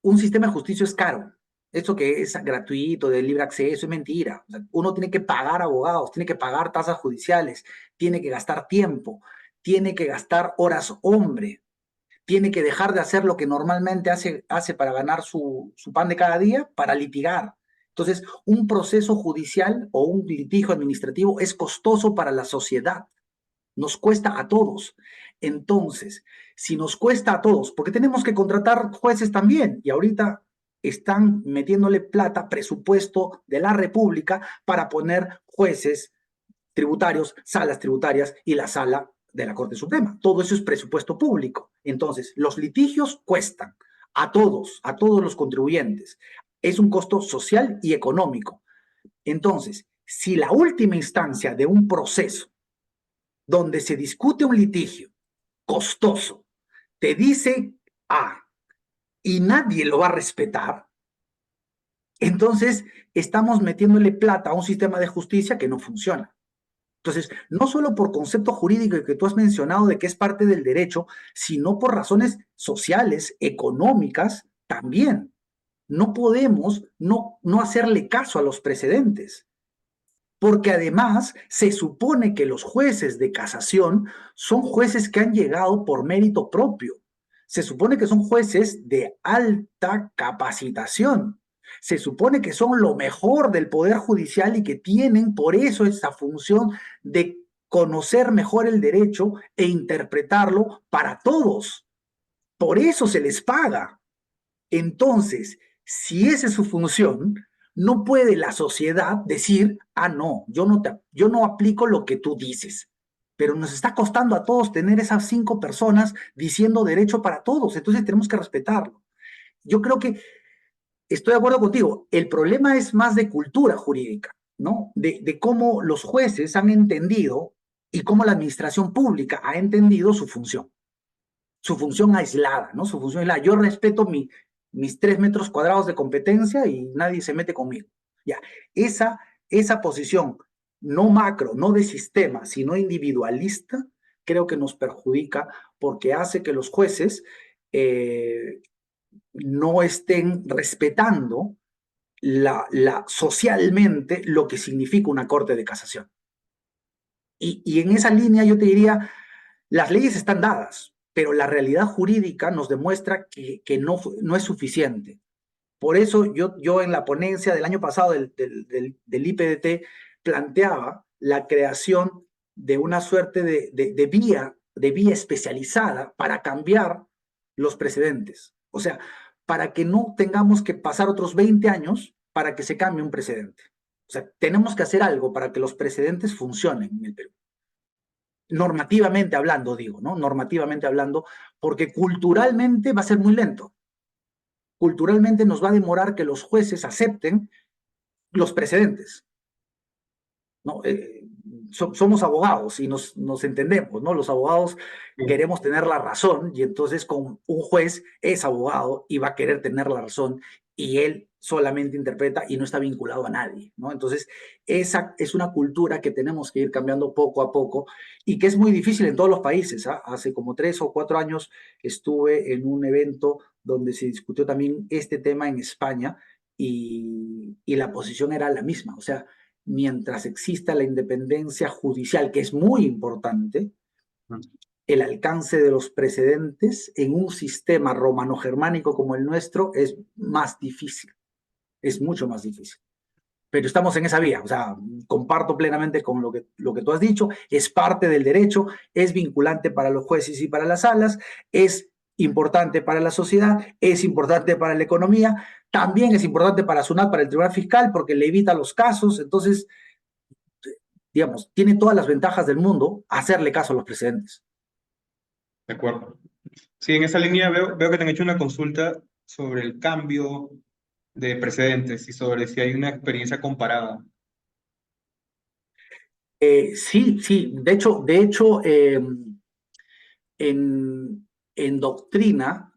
un sistema de justicia es caro. Esto que es gratuito, de libre acceso, es mentira. O sea, uno tiene que pagar abogados, tiene que pagar tasas judiciales, tiene que gastar tiempo, tiene que gastar horas hombre, tiene que dejar de hacer lo que normalmente hace para ganar su pan de cada día, para litigar. Entonces, un proceso judicial o un litigio administrativo es costoso para la sociedad, nos cuesta a todos. Entonces, si nos cuesta a todos, porque tenemos que contratar jueces también, y ahorita están metiéndole plata, presupuesto de la República para poner jueces tributarios, salas tributarias y la sala de la Corte Suprema. Todo eso es presupuesto público. Entonces, los litigios cuestan a todos los contribuyentes. Es un costo social y económico. Entonces, si la última instancia de un proceso donde se discute un litigio costoso te dice A y nadie lo va a respetar, entonces estamos metiéndole plata a un sistema de justicia que no funciona. Entonces, no solo por concepto jurídico que tú has mencionado de que es parte del derecho, sino por razones sociales, económicas también. No podemos no hacerle caso a los precedentes, porque además se supone que los jueces de casación son jueces que han llegado por mérito propio. Se supone que son jueces de alta capacitación. Se supone que son lo mejor del Poder Judicial y que tienen por eso esa función de conocer mejor el derecho e interpretarlo para todos. Por eso se les paga. Entonces, si esa es su función, no puede la sociedad decir, ah, no, yo no aplico lo que tú dices. Pero nos está costando a todos tener esas 5 personas diciendo derecho para todos, entonces tenemos que respetarlo. Yo creo que estoy de acuerdo contigo, el problema es más de cultura jurídica, ¿no? De cómo los jueces han entendido y cómo la administración pública ha entendido su función aislada, ¿no? Su función aislada. Yo respeto mis 3 metros cuadrados de competencia y nadie se mete conmigo. Ya, esa posición no macro, no de sistema, sino individualista, creo que nos perjudica porque hace que los jueces no estén respetando socialmente lo que significa una corte de casación. Y en esa línea yo te diría, las leyes están dadas, pero la realidad jurídica nos demuestra que no es suficiente. Por eso yo en la ponencia del año pasado del IPDT planteaba la creación de una suerte de vía especializada para cambiar los precedentes. O sea, para que no tengamos que pasar otros 20 años para que se cambie un precedente. O sea, tenemos que hacer algo para que los precedentes funcionen en el Perú. Normativamente hablando, digo, ¿no? Normativamente hablando, porque culturalmente va a ser muy lento. Culturalmente nos va a demorar que los jueces acepten los precedentes, ¿no? Somos abogados y nos entendemos, ¿no? Los abogados queremos tener la razón y entonces con un juez es abogado y va a querer tener la razón y él solamente interpreta y no está vinculado a nadie, ¿no? Entonces, esa es una cultura que tenemos que ir cambiando poco a poco y que es muy difícil en todos los países, ¿ah? Hace como 3 o 4 años estuve en un evento donde se discutió también este tema en España y la posición era la misma, o sea, mientras exista la independencia judicial, que es muy importante, el alcance de los precedentes en un sistema romano-germánico como el nuestro es más difícil, es mucho más difícil. Pero estamos en esa vía, o sea, comparto plenamente con lo que tú has dicho, es parte del derecho, es vinculante para los jueces y para las salas, es importante para la sociedad, es importante para la economía, también es importante para SUNAT, para el Tribunal Fiscal, porque le evita los casos, entonces, digamos, tiene todas las ventajas del mundo hacerle caso a los precedentes. De acuerdo. Sí, en esa línea veo que te han hecho una consulta sobre el cambio de precedentes y sobre si hay una experiencia comparada. Sí, sí, en, en doctrina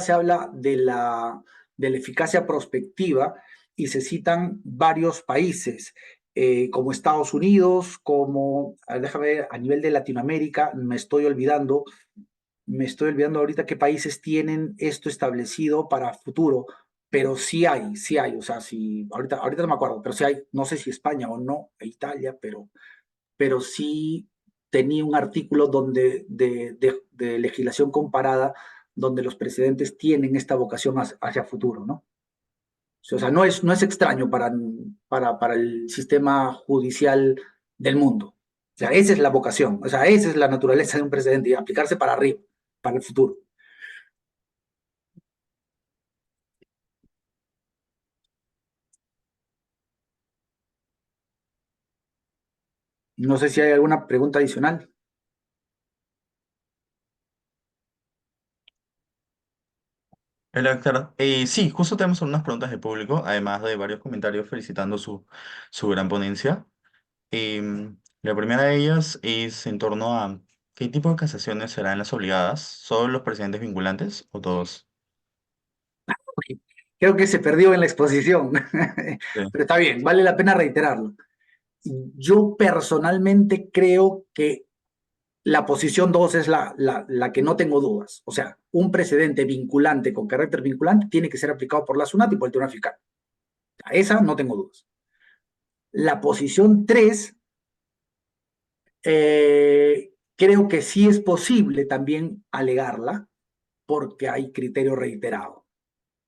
se habla de la eficacia prospectiva y se citan varios países, como Estados Unidos, como, déjame ver, a nivel de Latinoamérica, me estoy olvidando ahorita qué países tienen esto establecido para futuro, pero sí hay, o sea, sí, ahorita no me acuerdo, pero sí hay, no sé si España o no, e Italia, pero sí tenía un artículo de legislación comparada donde los presidentes tienen esta vocación hacia futuro, ¿no? O sea, no es extraño para el sistema judicial del mundo. O sea, esa es la vocación, o sea, esa es la naturaleza de un presidente, y aplicarse para arriba, para el futuro. No sé si hay alguna pregunta adicional. Hola, doctor. Sí, justo tenemos unas preguntas del público, además de varios comentarios felicitando su gran ponencia. La primera de ellas es en torno a qué tipo de casaciones serán las obligadas, ¿solo los presidentes vinculantes o todos? Creo que se perdió en la exposición, Sí. pero está bien, vale la pena reiterarlo. Yo personalmente creo que la posición 2 es la que no tengo dudas. O sea, un precedente vinculante con carácter vinculante tiene que ser aplicado por la SUNAT y por el Tribunal Fiscal. Esa no tengo dudas. La posición 3, creo que sí es posible también alegarla porque hay criterio reiterado,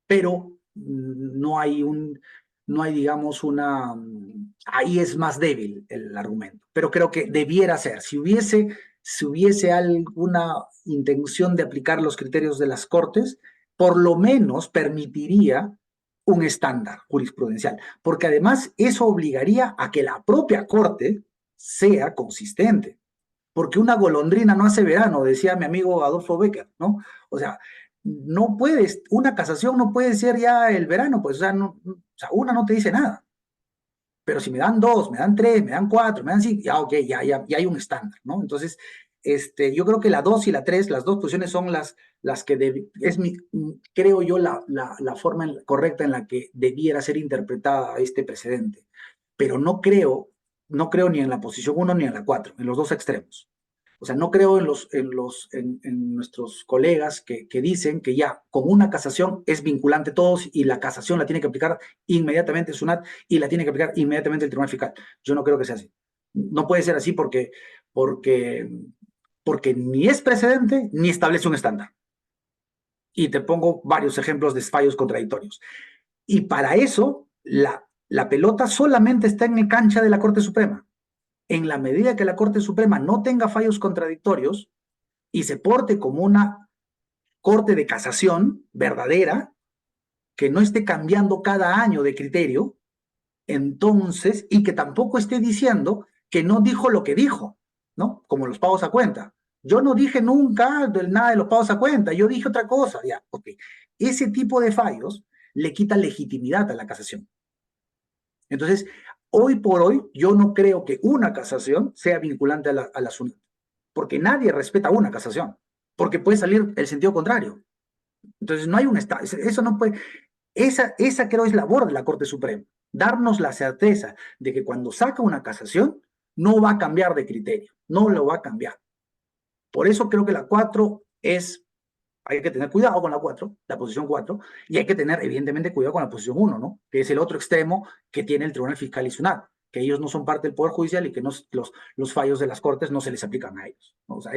pero no hay, digamos, ahí es más débil el argumento, pero creo que debiera ser, si hubiese alguna intención de aplicar los criterios de las Cortes, por lo menos permitiría un estándar jurisprudencial, porque además eso obligaría a que la propia Corte sea consistente, porque una golondrina no hace verano, decía mi amigo Adolfo Becker, ¿no? O sea, no puedes, una casación no puede ser ya el verano, pues, o sea, o sea, una no te dice nada. Pero si me dan dos, me dan tres, me dan cuatro, me dan cinco, ya, ok, ya hay un estándar, ¿no? Entonces, yo creo que la dos y la tres, las dos posiciones son las que creo yo, la forma correcta en la que debiera ser interpretada este precedente. Pero no creo ni en la posición uno ni en la cuatro, en los dos extremos. O sea, no creo en nuestros colegas que dicen que ya con una casación es vinculante todos y la casación la tiene que aplicar inmediatamente el SUNAT y la tiene que aplicar inmediatamente el Tribunal Fiscal. Yo no creo que sea así. No puede ser así porque, porque ni es precedente ni establece un estándar. Y te pongo varios ejemplos de fallos contradictorios. Y para eso, la pelota solamente está en el cancha de la Corte Suprema. En la medida que la Corte Suprema no tenga fallos contradictorios y se porte como una Corte de Casación verdadera, que no esté cambiando cada año de criterio, entonces, y que tampoco esté diciendo que no dijo lo que dijo, ¿no? Como los pagos a cuenta. Yo no dije nunca nada de los pagos a cuenta, yo dije otra cosa, ya, ok. Ese tipo de fallos le quita legitimidad a la casación. Entonces, hoy por hoy, yo no creo que una casación sea vinculante a la SUNAT, porque nadie respeta una casación, porque puede salir el sentido contrario. Entonces, no hay un Estado, eso no puede, esa creo es labor de la Corte Suprema, darnos la certeza de que cuando saca una casación, no va a cambiar de criterio, no lo va a cambiar. Por eso creo que la 4 hay que tener cuidado con la 4, la posición 4, y hay que tener evidentemente cuidado con la posición 1, ¿no? Que es el otro extremo que tiene el Tribunal Fiscal y SUNAT, que ellos no son parte del Poder Judicial y que los fallos de las Cortes no se les aplican a ellos, ¿no? O sea,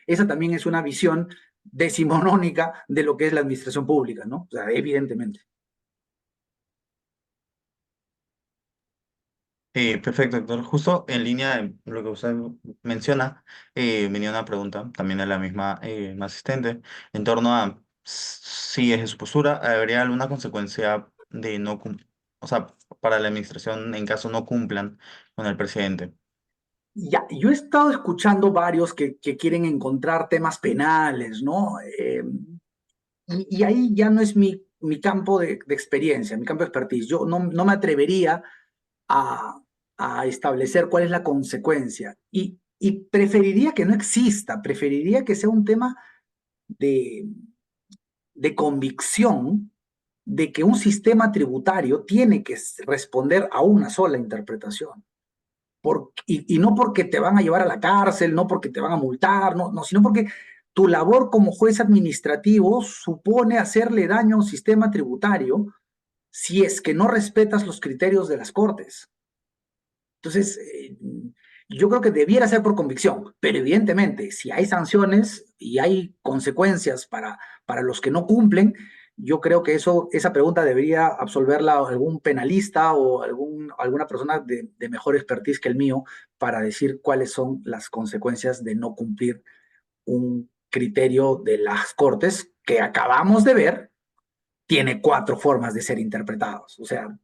esa también es una visión decimonónica de lo que es la administración pública, ¿no? O sea, evidentemente. Perfecto, doctor. Justo en línea de lo que usted menciona, venía una pregunta también de la misma asistente en torno a si desde su postura habría alguna consecuencia de no o sea, para la administración en caso no cumplan con el presidente. Ya, yo he estado escuchando varios que quieren encontrar temas penales, ¿no? y ahí ya no es mi campo de experiencia, mi campo de expertise. Yo no me atrevería a, a establecer cuál es la consecuencia. Y preferiría que no exista, preferiría que sea un tema de, de convicción de que un sistema tributario tiene que responder a una sola interpretación. Y no porque te van a llevar a la cárcel, no porque te van a multar, no, sino porque tu labor como juez administrativo supone hacerle daño a un sistema tributario si es que no respetas los criterios de las cortes. Entonces, yo creo que debiera ser por convicción, pero evidentemente, si hay sanciones y hay consecuencias para los que no cumplen, yo creo que esa pregunta debería absolverla algún penalista o alguna persona de mejor expertise que el mío para decir cuáles son las consecuencias de no cumplir un criterio de las cortes que acabamos de ver, tiene 4 formas de ser interpretados. O sea,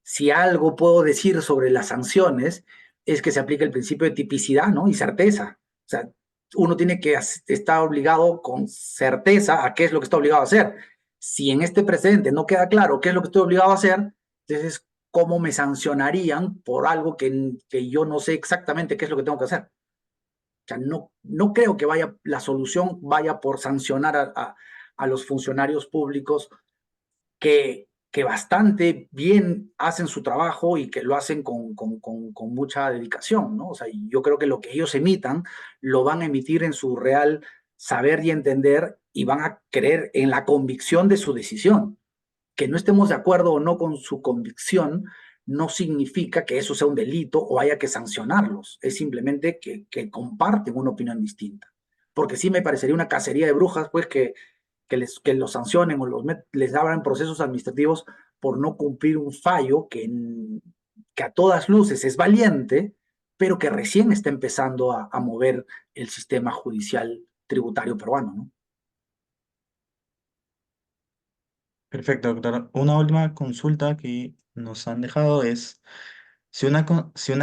si algo puedo decir sobre las sanciones es que se aplica el principio de tipicidad, ¿no? Y certeza. O sea, uno tiene que estar obligado con certeza a qué es lo que está obligado a hacer. Si en este precedente no queda claro qué es lo que estoy obligado a hacer, entonces, ¿cómo me sancionarían por algo que yo no sé exactamente qué es lo que tengo que hacer? O sea, no creo que la solución vaya por sancionar a los funcionarios públicos que bastante bien hacen su trabajo y que lo hacen con mucha dedicación, ¿no? O sea, yo creo que lo que ellos emitan lo van a emitir en su real saber y entender y van a creer en la convicción de su decisión. Que no estemos de acuerdo o no con su convicción no significa que eso sea un delito o haya que sancionarlos. Es simplemente que comparten una opinión distinta. Porque sí me parecería una cacería de brujas, pues, que los sancionen o les abran procesos administrativos por no cumplir un fallo que a todas luces es valiente, pero que recién está empezando a mover el sistema judicial tributario peruano, ¿no? Perfecto, doctor. Una última consulta que nos han dejado es, si una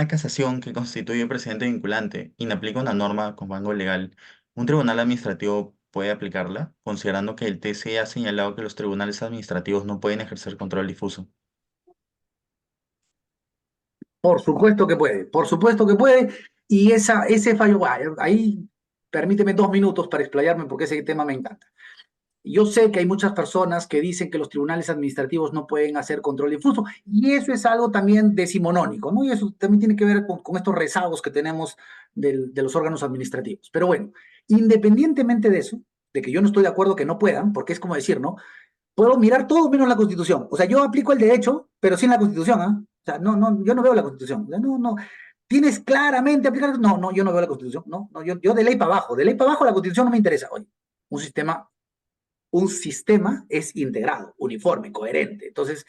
casación que constituye precedente vinculante inaplica una norma con rango legal, ¿un tribunal administrativo puede aplicarla, considerando que el TC ha señalado que los tribunales administrativos no pueden ejercer control difuso? Por supuesto que puede, y ese fallo, ahí permíteme 2 minutos para explayarme porque ese tema me encanta. Yo sé que hay muchas personas que dicen que los tribunales administrativos no pueden hacer control difuso, y eso es algo también decimonónico, ¿no? Y eso también tiene que ver con estos rezagos que tenemos de los órganos administrativos. Pero bueno, independientemente de eso, de que yo no estoy de acuerdo que no puedan, porque es como decir, ¿no? Puedo mirar todo menos la Constitución. O sea, yo aplico el derecho, pero sin la Constitución, ¿ah? O sea, yo no veo la Constitución. O sea, tienes claramente aplicar. No, yo no veo la Constitución. No, yo de ley para abajo la Constitución no me interesa. Oye, un sistema, un sistema es integrado, uniforme, coherente. Entonces,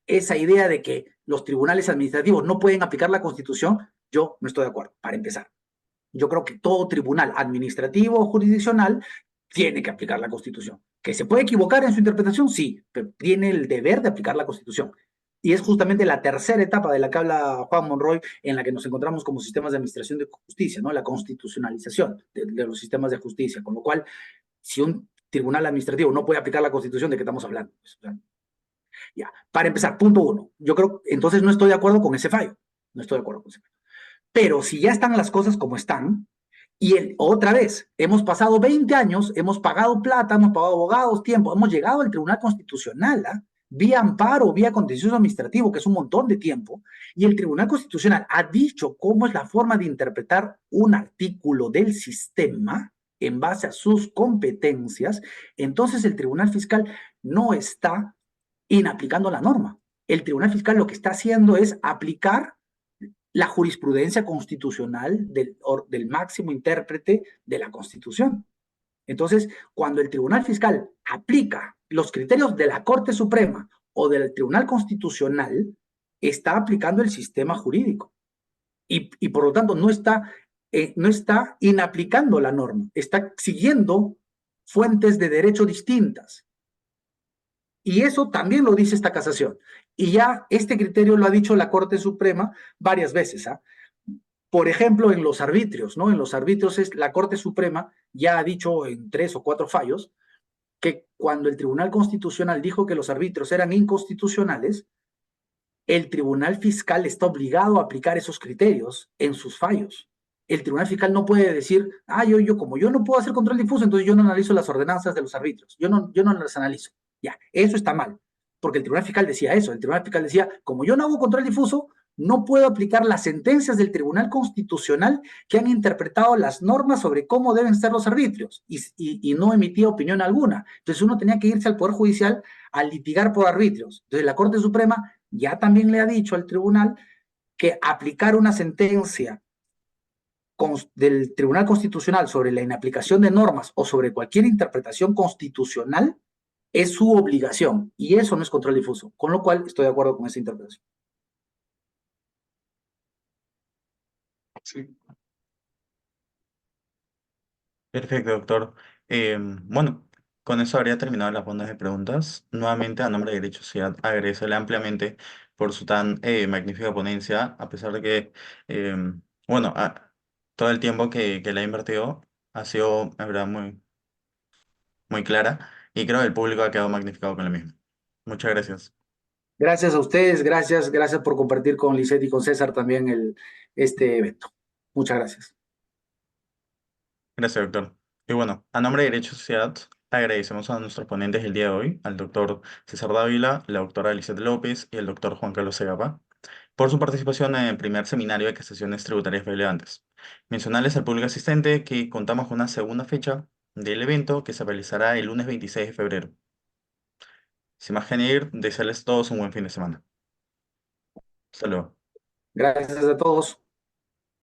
esa idea de que los tribunales administrativos no pueden aplicar la Constitución, yo no estoy de acuerdo, para empezar. Yo creo que todo tribunal administrativo o jurisdiccional tiene que aplicar la Constitución. ¿Que se puede equivocar en su interpretación? Sí, pero tiene el deber de aplicar la Constitución. Y es justamente la tercera etapa de la que habla Juan Monroy, en la que nos encontramos como sistemas de administración de justicia, ¿no? La constitucionalización de los sistemas de justicia. Con lo cual, si un tribunal administrativo no puede aplicar la Constitución, ¿de qué estamos hablando? Pues, o sea, ya, para empezar, punto uno. Yo creo, entonces no estoy de acuerdo con ese fallo. No estoy de acuerdo con ese fallo. Pero si ya están las cosas como están, y otra vez, hemos pasado 20 años, hemos pagado plata, hemos pagado abogados, tiempo, hemos llegado al Tribunal Constitucional, ¿ah? Vía amparo, vía contencioso administrativo, que es un montón de tiempo, y el Tribunal Constitucional ha dicho cómo es la forma de interpretar un artículo del sistema en base a sus competencias. Entonces el Tribunal Fiscal no está inaplicando la norma. El Tribunal Fiscal lo que está haciendo es aplicar la jurisprudencia constitucional del máximo intérprete de la Constitución. Entonces, cuando el Tribunal Fiscal aplica los criterios de la Corte Suprema o del Tribunal Constitucional, está aplicando el sistema jurídico y por lo tanto no está inaplicando la norma, está siguiendo fuentes de derecho distintas. Y eso también lo dice esta casación. Y ya este criterio lo ha dicho la Corte Suprema varias veces. ¿Ah? Por ejemplo, en los arbitrios, ¿no? En los arbitrios la Corte Suprema ya ha dicho en 3 o 4 fallos que cuando el Tribunal Constitucional dijo que los arbitrios eran inconstitucionales, el Tribunal Fiscal está obligado a aplicar esos criterios en sus fallos. El Tribunal Fiscal no puede decir, como yo no puedo hacer control difuso, entonces yo no analizo las ordenanzas de los arbitrios, yo no las analizo. Ya, eso está mal, porque el Tribunal Fiscal decía eso, el Tribunal Fiscal decía, como yo no hago control difuso, no puedo aplicar las sentencias del Tribunal Constitucional que han interpretado las normas sobre cómo deben ser los arbitrios y no emitía opinión alguna. Entonces uno tenía que irse al Poder Judicial a litigar por arbitrios. Entonces la Corte Suprema ya también le ha dicho al tribunal que aplicar una sentencia del Tribunal Constitucional sobre la inaplicación de normas o sobre cualquier interpretación constitucional es su obligación y eso no es control difuso, con lo cual estoy de acuerdo con esa interpretación. Sí. Perfecto, doctor. Bueno, con eso habría terminado las rondas de preguntas. Nuevamente, a nombre de Derecho Sociedad, agradecerle ampliamente por su tan magnífica ponencia, a pesar de que, bueno, todo el tiempo que le ha invertido ha sido, la verdad, muy clara y creo que el público ha quedado magnificado con lo mismo. Muchas gracias. Gracias a ustedes, gracias por compartir con Lisette y con César también este evento. Muchas gracias. Gracias, doctor. Y bueno, a nombre de Derecho Sociedad, agradecemos a nuestros ponentes el día de hoy, al doctor César Dávila, la doctora Eliseth López y el doctor Juan Carlos Segapa, por su participación en el primer seminario de casaciones tributarias relevantes. Mencionarles al público asistente que contamos con una segunda fecha del evento que se realizará el lunes 26 de febrero. Sin más que añadir, desearles a todos un buen fin de semana. Hasta luego. Gracias a todos.